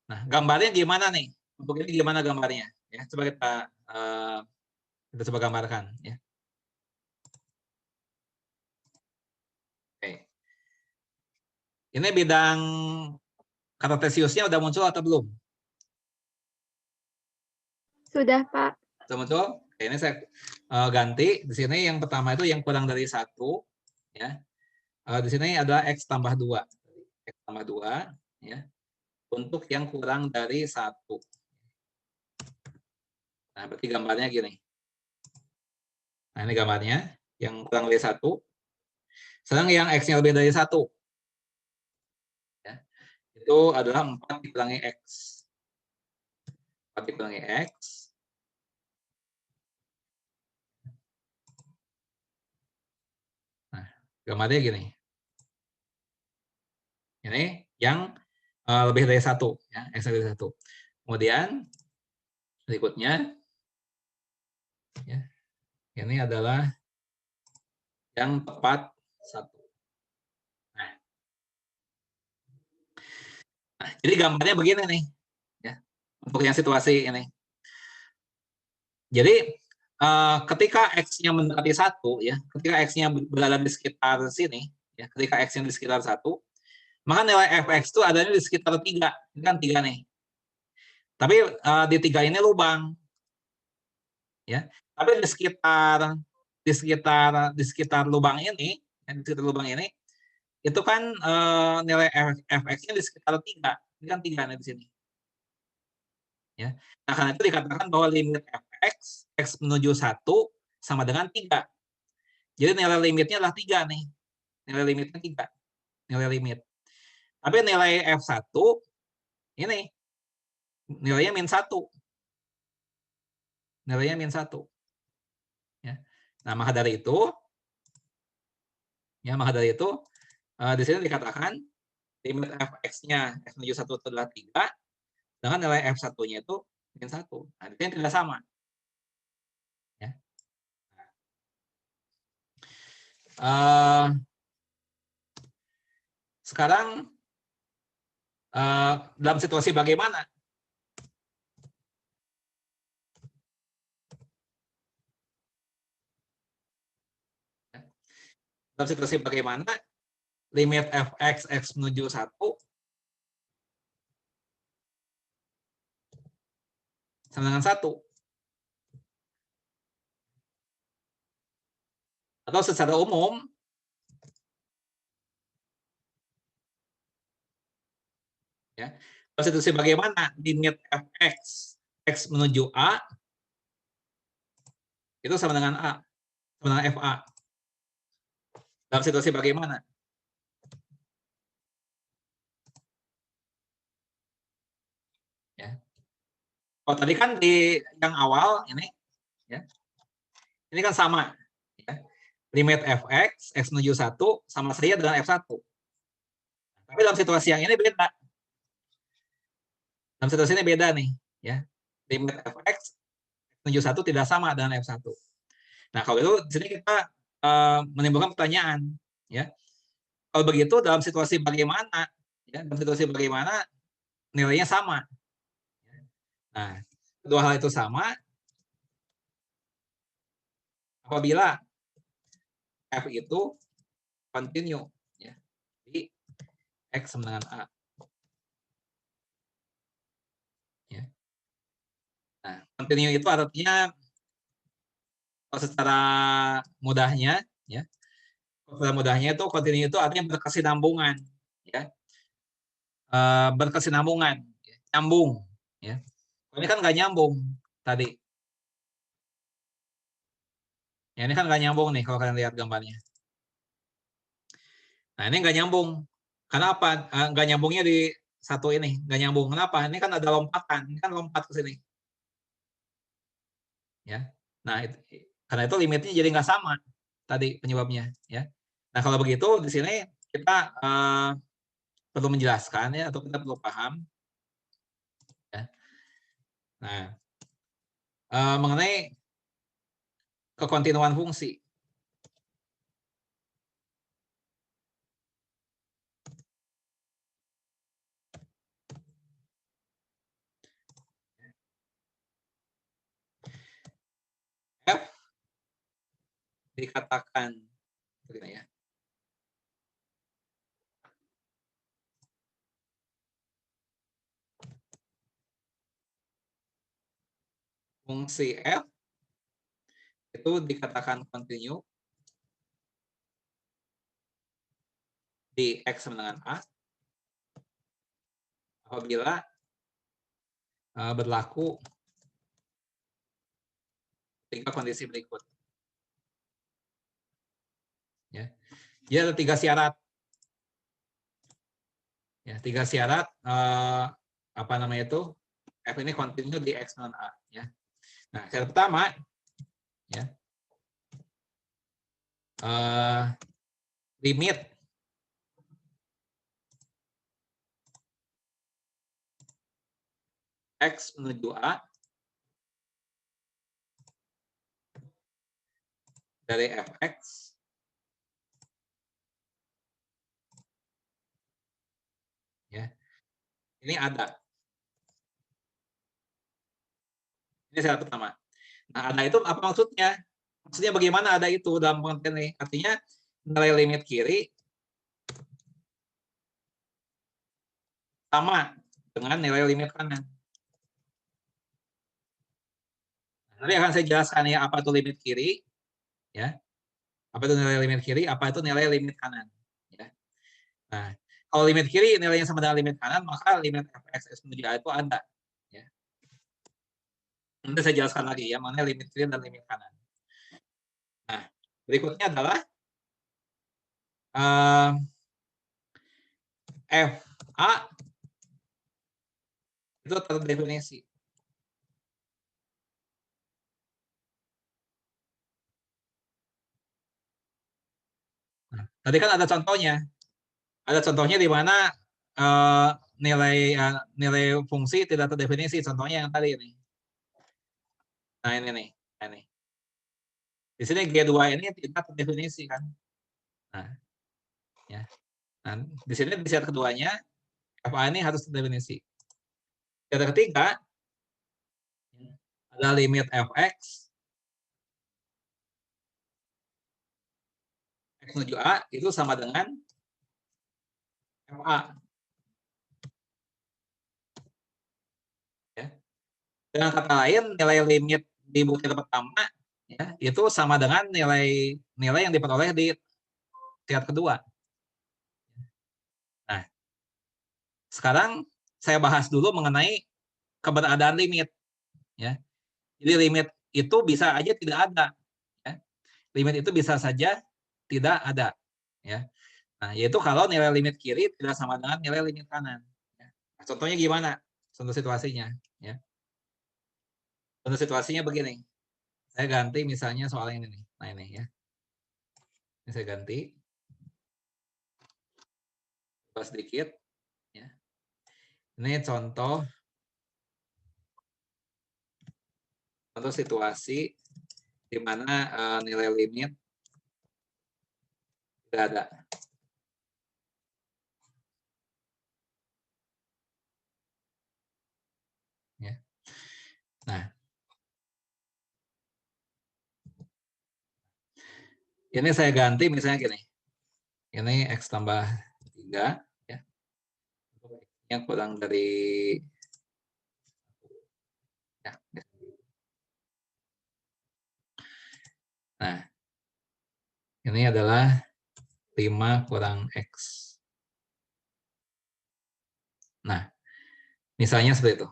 Nah, gambarnya gimana nih? Untuk ini gimana gambarnya? Ya, coba kita coba gambarkan ya. Oke. Ini bidang kartesiusnya udah muncul atau belum? Sudah, Pak. Sudah muncul? Oke, ini saya ganti. Di sini yang pertama itu yang kurang dari 1 ya. Di sini adalah X tambah 2. X tambah 2 ya. Untuk yang kurang dari 1. Nah, berarti gambarnya gini. Nah, ini gambarnya yang kurang dari 1. Sedang yang X-nya lebih dari 1. Ya. Itu adalah 4 dikurangi X. 4 dikurangi X. Nah, gambarnya gini. Ini yang lebih dari 1. Ya, X lebih dari 1. Kemudian, berikutnya, ya, ini adalah yang tepat 1. Nah, jadi gambarnya begini nih, ya, untuk yang situasi ini. Jadi ketika X-nya mendekati 1, ya, ketika X-nya berada di sekitar sini, ya, ketika X-nya di sekitar 1, maka nilai fx itu adanya di sekitar 3. Ini kan 3 nih. Tapi di 3 ini lubang. Ya. Tapi di sekitar lubang ini, di sekitar lubang ini, itu kan nilai fx-nya di sekitar 3. Ini kan 3 nih di sini. Ya. Nah, karena itu dikatakan bahwa limit fx, x menuju 1 sama dengan 3. Jadi nilai limitnya adalah 3 nih. Nilai limitnya 3. Nilai limit. Tapi nilai f1 ini nilainya -1. Nilainya -1. Ya. Nah, maka dari itu di sini dikatakan limit fx-nya x menuju 1 itu adalah 3 dengan nilai f1-nya itu -1. Nah, itu yang tidak sama. Ya. Sekarang dalam situasi bagaimana? Dalam situasi bagaimana limit fx, x menuju 1 sama dengan 1. Atau secara umum, ya, dalam situasi bagaimana limit fx, x menuju a itu sama dengan a, sama dengan fa. Dalam situasi bagaimana? Ya. Oh, tadi kan di yang awal ini, ya, ini kan sama. Ya. Limit fx, x menuju 1 sama saja dengan f1. Tapi dalam situasi yang ini beda. Dalam situasi ini beda nih. Ya. Limit fx, x menuju 1 tidak sama dengan f1. Nah, kalau itu di sini kita menimbulkan pertanyaan. Ya. Kalau begitu dalam situasi bagaimana? Ya, dalam situasi bagaimana nilainya sama? Nah, kedua hal itu sama apabila f itu continue, ya. Jadi x sama dengan a. Ya. Nah, continue itu artinya secara mudahnya, ya. Secara mudahnya itu continue itu artinya berkesinambungan, ya. Berkesinambungan, ya. Nyambung, ya. Ini kan nggak nyambung tadi. Ya, ini kan nggak nyambung nih kalau kalian lihat gambarnya. Nah, ini nggak nyambung. Karena apa? Nggak nyambungnya di satu ini. Nggak nyambung. Kenapa? Ini kan ada lompatan. Ini kan lompat ke sini. Ya. Nah, karena itu limitnya jadi nggak sama tadi penyebabnya. Ya. Nah, kalau begitu di sini kita perlu menjelaskan, ya, atau kita perlu paham. Ya. Nah, mengenai kekontinuan fungsi. F dikatakan, ya, fungsi F itu dikatakan continue di X sama dengan A apabila berlaku 3 kondisi berikut. Ya. Jadi ada 3 syarat. Ya, 3 syarat apa namanya itu? F ini continue di X non A, ya. Nah, syarat pertama, ya, limit X menuju A dari Fx ya, ini ada. Ini syarat pertama. Nah, ada itu apa maksudnya? Maksudnya bagaimana ada itu dalam konten ini? Artinya nilai limit kiri sama dengan nilai limit kanan. Nanti akan saya jelaskan, ya, apa itu limit kiri, ya. Apa itu nilai limit kiri, apa itu nilai limit kanan, ya. Nah, kalau limit kiri nilainya sama dengan limit kanan, maka limit fx menuju A itu ada, ya. Nanti saya jelaskan lagi ya, mana limit kiri dan limit kanan. Nah, berikutnya adalah FA itu terdefinisi. Nah, tadi kan ada contohnya. Ada contohnya di mana nilai fungsi tidak terdefinisi. Contohnya yang tadi ini. Nah, ini nih. Nah, ini. Di sini G2 ini tidak terdefinisi kan. Nah, ya. Nah, di sini di syarat keduanya FA ini harus terdefinisi. Syarat ketiga ada limit fx x menuju A itu sama dengan FA. Ya. Dengan kata lain, nilai limit di bukti pertama ya, itu sama dengan nilai yang diperoleh di syarat kedua. Nah, sekarang saya bahas dulu mengenai keberadaan limit. Ya. Jadi limit itu bisa aja tidak ada. Ya. Limit itu bisa saja tidak ada. Ya. Nah, yaitu kalau nilai limit kiri tidak sama dengan nilai limit kanan. Ya. Nah, contohnya gimana? Contoh situasinya. Ya. Contoh situasinya begini. Saya ganti misalnya soal ini nih. Nah ini ya. Ini saya ganti. Coba sedikit. Ya. Ini contoh situasi di mana nilai limit tidak ada. Ya. Nah, ini saya ganti misalnya gini. Ini X tambah 3. Ya. Yang kurang dari ya. Nah, ini adalah 5 kurang X. Nah, misalnya seperti itu.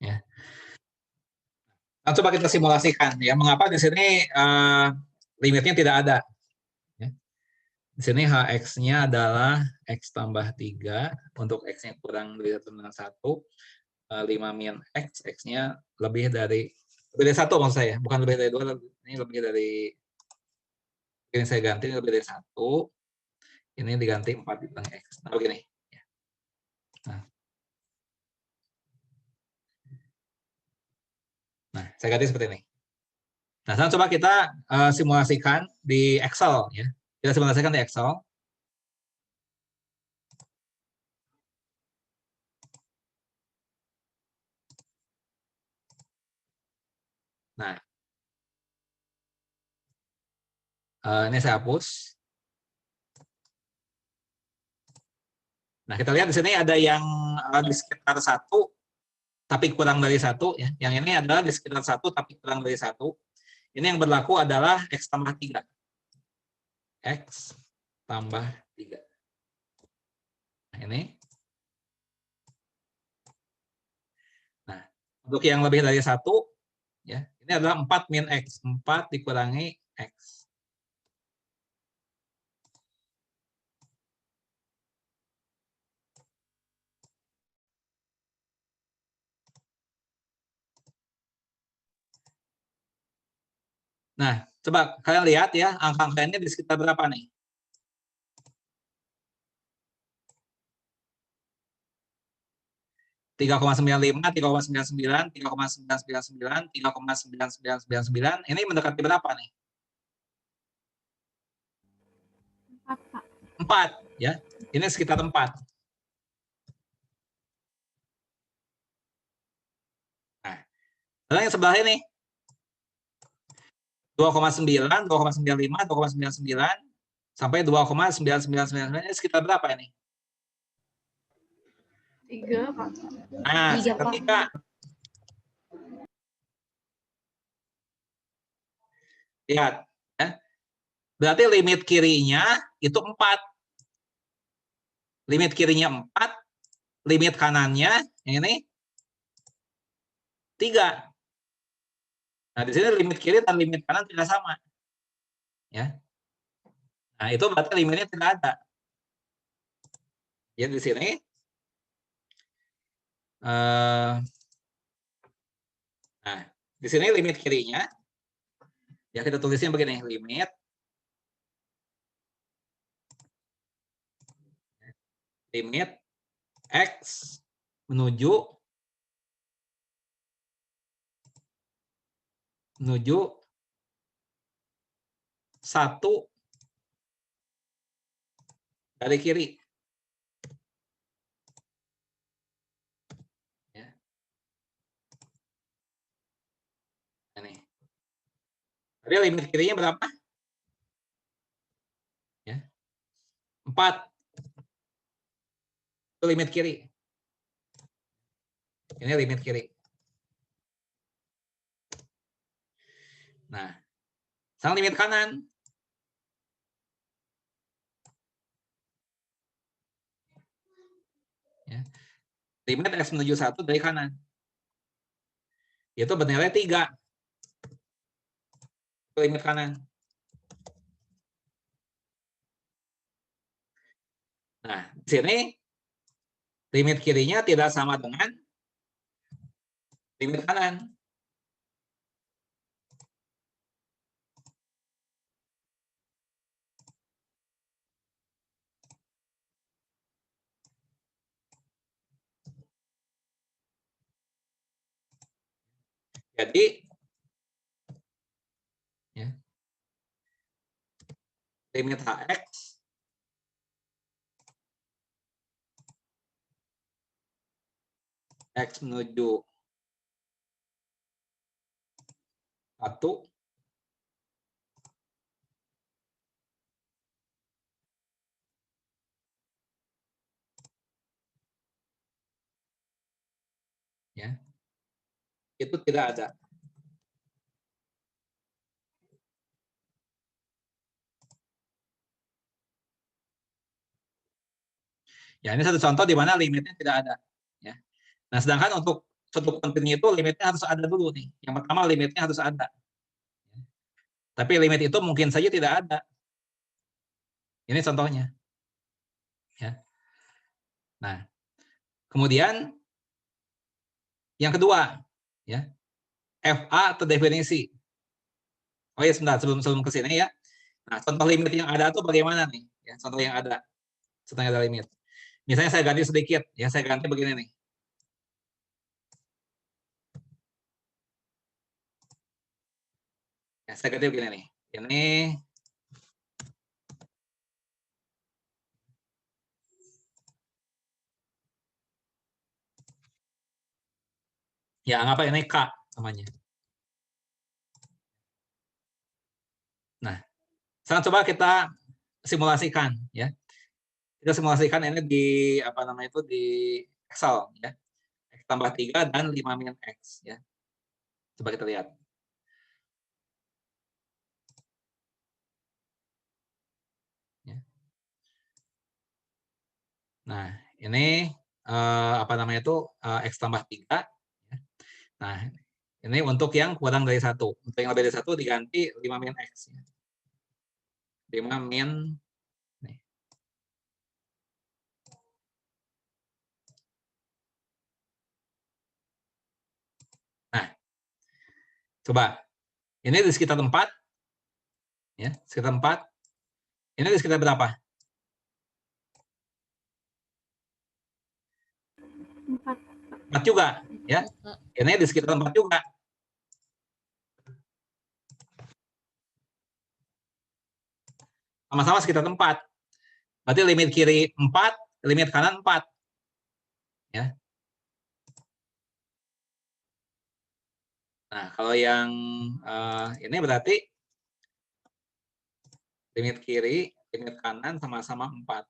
Ya. Nah, coba kita simulasikan ya, mengapa di sini limitnya tidak ada. Ya. Di sini Hx-nya adalah X tambah 3, untuk X-nya kurang dari 1 dengan 1, 5 min X, X-nya lebih dari 1 maksud saya, bukan lebih dari 2, ini lebih dari, ini saya ganti lebih dari 1, ini diganti 4 ditambah X. Nah begini. Nah, saya ganti seperti ini. Nah, sekarang coba kita simulasikan di Excel ya. Kita simulasikan di Excel. Nah, ini saya hapus. Nah, kita lihat di sini ada yang di sekitar 1 tapi kurang dari 1 ya. Yang ini adalah di sekitar 1 tapi kurang dari 1. Ini yang berlaku adalah X tambah 3. X tambah 3. Nah, ini. Nah, untuk yang lebih dari 1 ya, ini adalah 4 min X. 4 dikurangi X. Nah, coba kalian lihat ya, angka-angkanya di sekitar berapa nih? Tiga 3,95, 3,99, 3,999, 3,9999. Ini mendekati berapa nih? 4, Pak. 4 ya. Ini sekitar 4. Nah, lalu yang sebelah ini 2,9, 2,95, 2,99 sampai 2,9999. Ini sekitar berapa ini? 3, Pak. Nah, sekitar 3. Lihat ya. Berarti limit kirinya itu 4. Limit kirinya 4, limit kanannya yang ini 3. Nah, di sini limit kiri dan limit kanan tidak sama. Ya. Nah, itu berarti limitnya tidak ada. Jadi di sini nah, di sini limit kirinya ya kita tulisnya begini, limit x menuju 1 dari kiri. Ya. Ini. Tadi limit kirinya berapa? Ya. 4. Itu limit kiri. Ini limit kiri. Nah, sekarang limit kanan. Ya. Limit x menuju 1 dari kanan. Itu bernilai 3. Itu limit kanan. Nah, di sini limit kirinya tidak sama dengan limit kanan. Jadi ya, limit hx x menuju 1 ya, itu tidak ada. Ya, ini satu contoh di mana limitnya tidak ada. Ya. Nah, sedangkan untuk suatu kontinu itu limitnya harus ada dulu nih. Yang pertama limitnya harus ada. Tapi limit itu mungkin saja tidak ada. Ini contohnya. Ya. Nah, kemudian yang kedua, ya, FA atau definisi. Oh ya, sebentar sebelum ke sini ya. Nah, contoh limit yang ada itu bagaimana nih? Ya, contoh yang ada. Contoh yang ada limit. Misalnya saya ganti sedikit, ya saya ganti begini nih. Ya, saya ganti begini nih. Ini ya anggap ini K namanya. Nah, sekarang coba kita simulasikan ya. Kita simulasikan ini di apa namanya itu di Excel ya. X tambah 3 dan 5 min X ya. Coba kita lihat. Ya. Nah, ini apa namanya itu X tambah 3 ya. Nah, ini untuk yang kurang dari 1. Untuk yang lebih dari 1 diganti 5 min X ya. 5 min nih. Nah, coba. Ini di sekitar 4 ya, sekitar 4. Ini di sekitar berapa? 4 juga ya. Ini di sekitar 4 juga. Sama-sama sekitar 4. Berarti limit kiri 4, limit kanan 4. Ya. Nah, kalau yang ini berarti limit kiri, limit kanan sama-sama 4.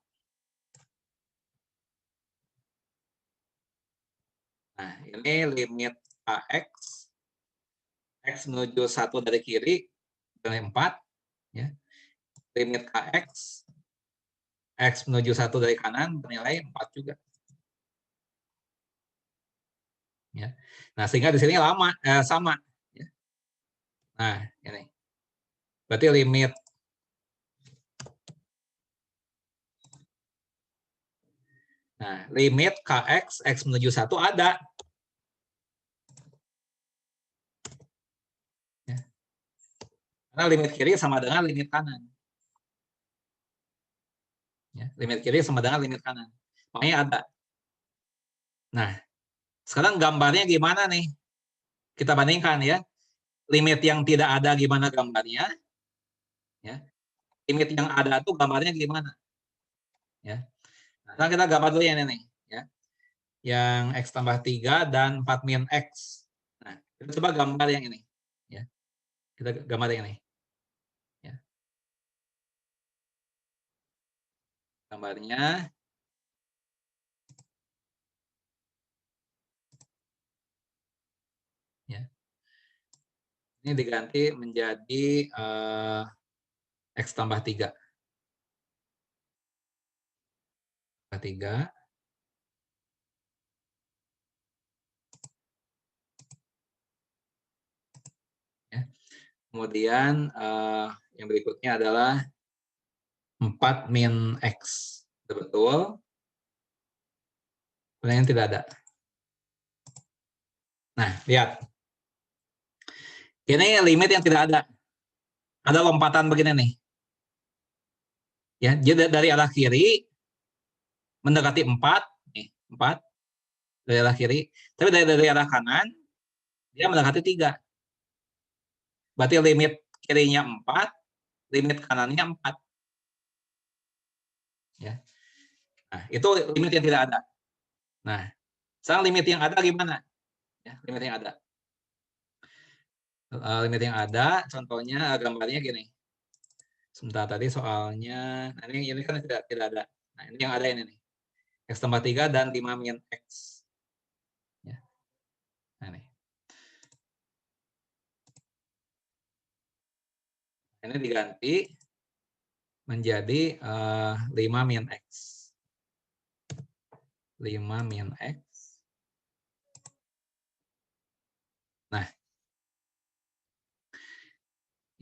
Nah, ini limit AX, X menuju 1 dari kiri, bernilai 4. Ya. Limit KX, X menuju 1 dari kanan, bernilai 4 juga. Ya. Nah, sehingga di sini sama. Ya. Nah, ini. Berarti limit limit Kx, X menuju 1 ada. Ya. Karena limit kiri sama dengan limit kanan. Ya, limit kiri sama dengan limit kanan. Makanya ada. Nah, sekarang gambarnya gimana nih? Kita bandingkan ya. Limit yang tidak ada gimana gambarnya? Ya. Limit yang ada tuh gambarnya gimana? Ya. Nah, sekarang kita gambar dulu yang ini nih. Ya. Yang X tambah 3 dan 4 min X. Nah, kita coba gambar yang ini. Ya. Kita gambar yang ini. Ya. Gambarnya. Ya. Ini diganti menjadi X tambah 3. 3. Ya. Kemudian yang berikutnya adalah 4 min X. Betul. Kemudian tidak ada. Nah, lihat. Ini limit yang tidak ada. Ada lompatan begini nih. Ya, jadi dari arah kiri mendekati 4, nih, 4 dari arah kiri. Tapi dari arah kanan dia mendekati 3. Berarti limit kirinya 4, limit kanannya 4. Ya. Nah, itu limit yang tidak ada. Nah, sekarang limit yang ada gimana? Ya, limit yang ada. Limit yang ada, contohnya gambarnya gini. Sebentar tadi soalnya, nah ini kan tidak ada. Nah, ini yang ada ini nih. X tambah 3 dan 5 min X. Ya. Nah, ini. Ini diganti menjadi 5 min X. 5 min X. Nah,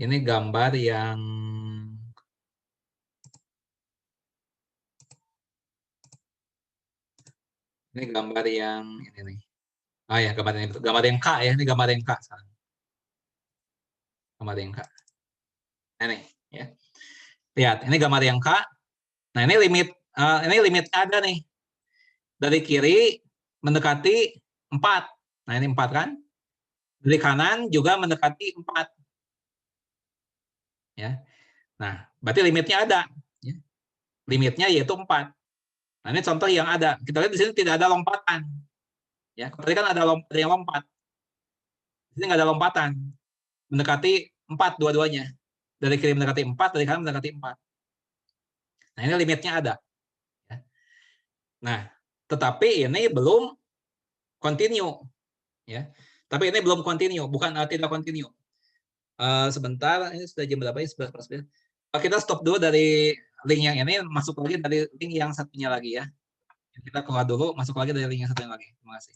ini gambar yang ini nih. Ah ya, gambar yang K ya, ini gambar yang K sekarang. Gambar yang K. Nah, ini ya. Lihat, ini gambar yang K. Nah, ini limit ada nih. Dari kiri mendekati 4. Nah, ini 4 kan? Dari kanan juga mendekati 4. Ya. Nah, berarti limitnya ada. Ya. Limitnya yaitu 4. Nah, ini contoh yang ada. Kita lihat di sini tidak ada lompatan. Ya, tadi kan ada yang lompat. Di sini nggak ada lompatan. Mendekati 4 dua-duanya. Dari kiri mendekati 4, dari kanan mendekati 4. Nah, ini limitnya ada. Ya. Nah, tetapi ini belum continue. Ya. Tapi ini belum continue, bukan tidak continue. Sebentar, ini sudah jam berapa ya? 11. Kita stop dulu dari link yang ini, masuk lagi dari link yang satunya lagi ya. Kita keluar dulu, masuk lagi dari link yang satunya lagi. Terima kasih.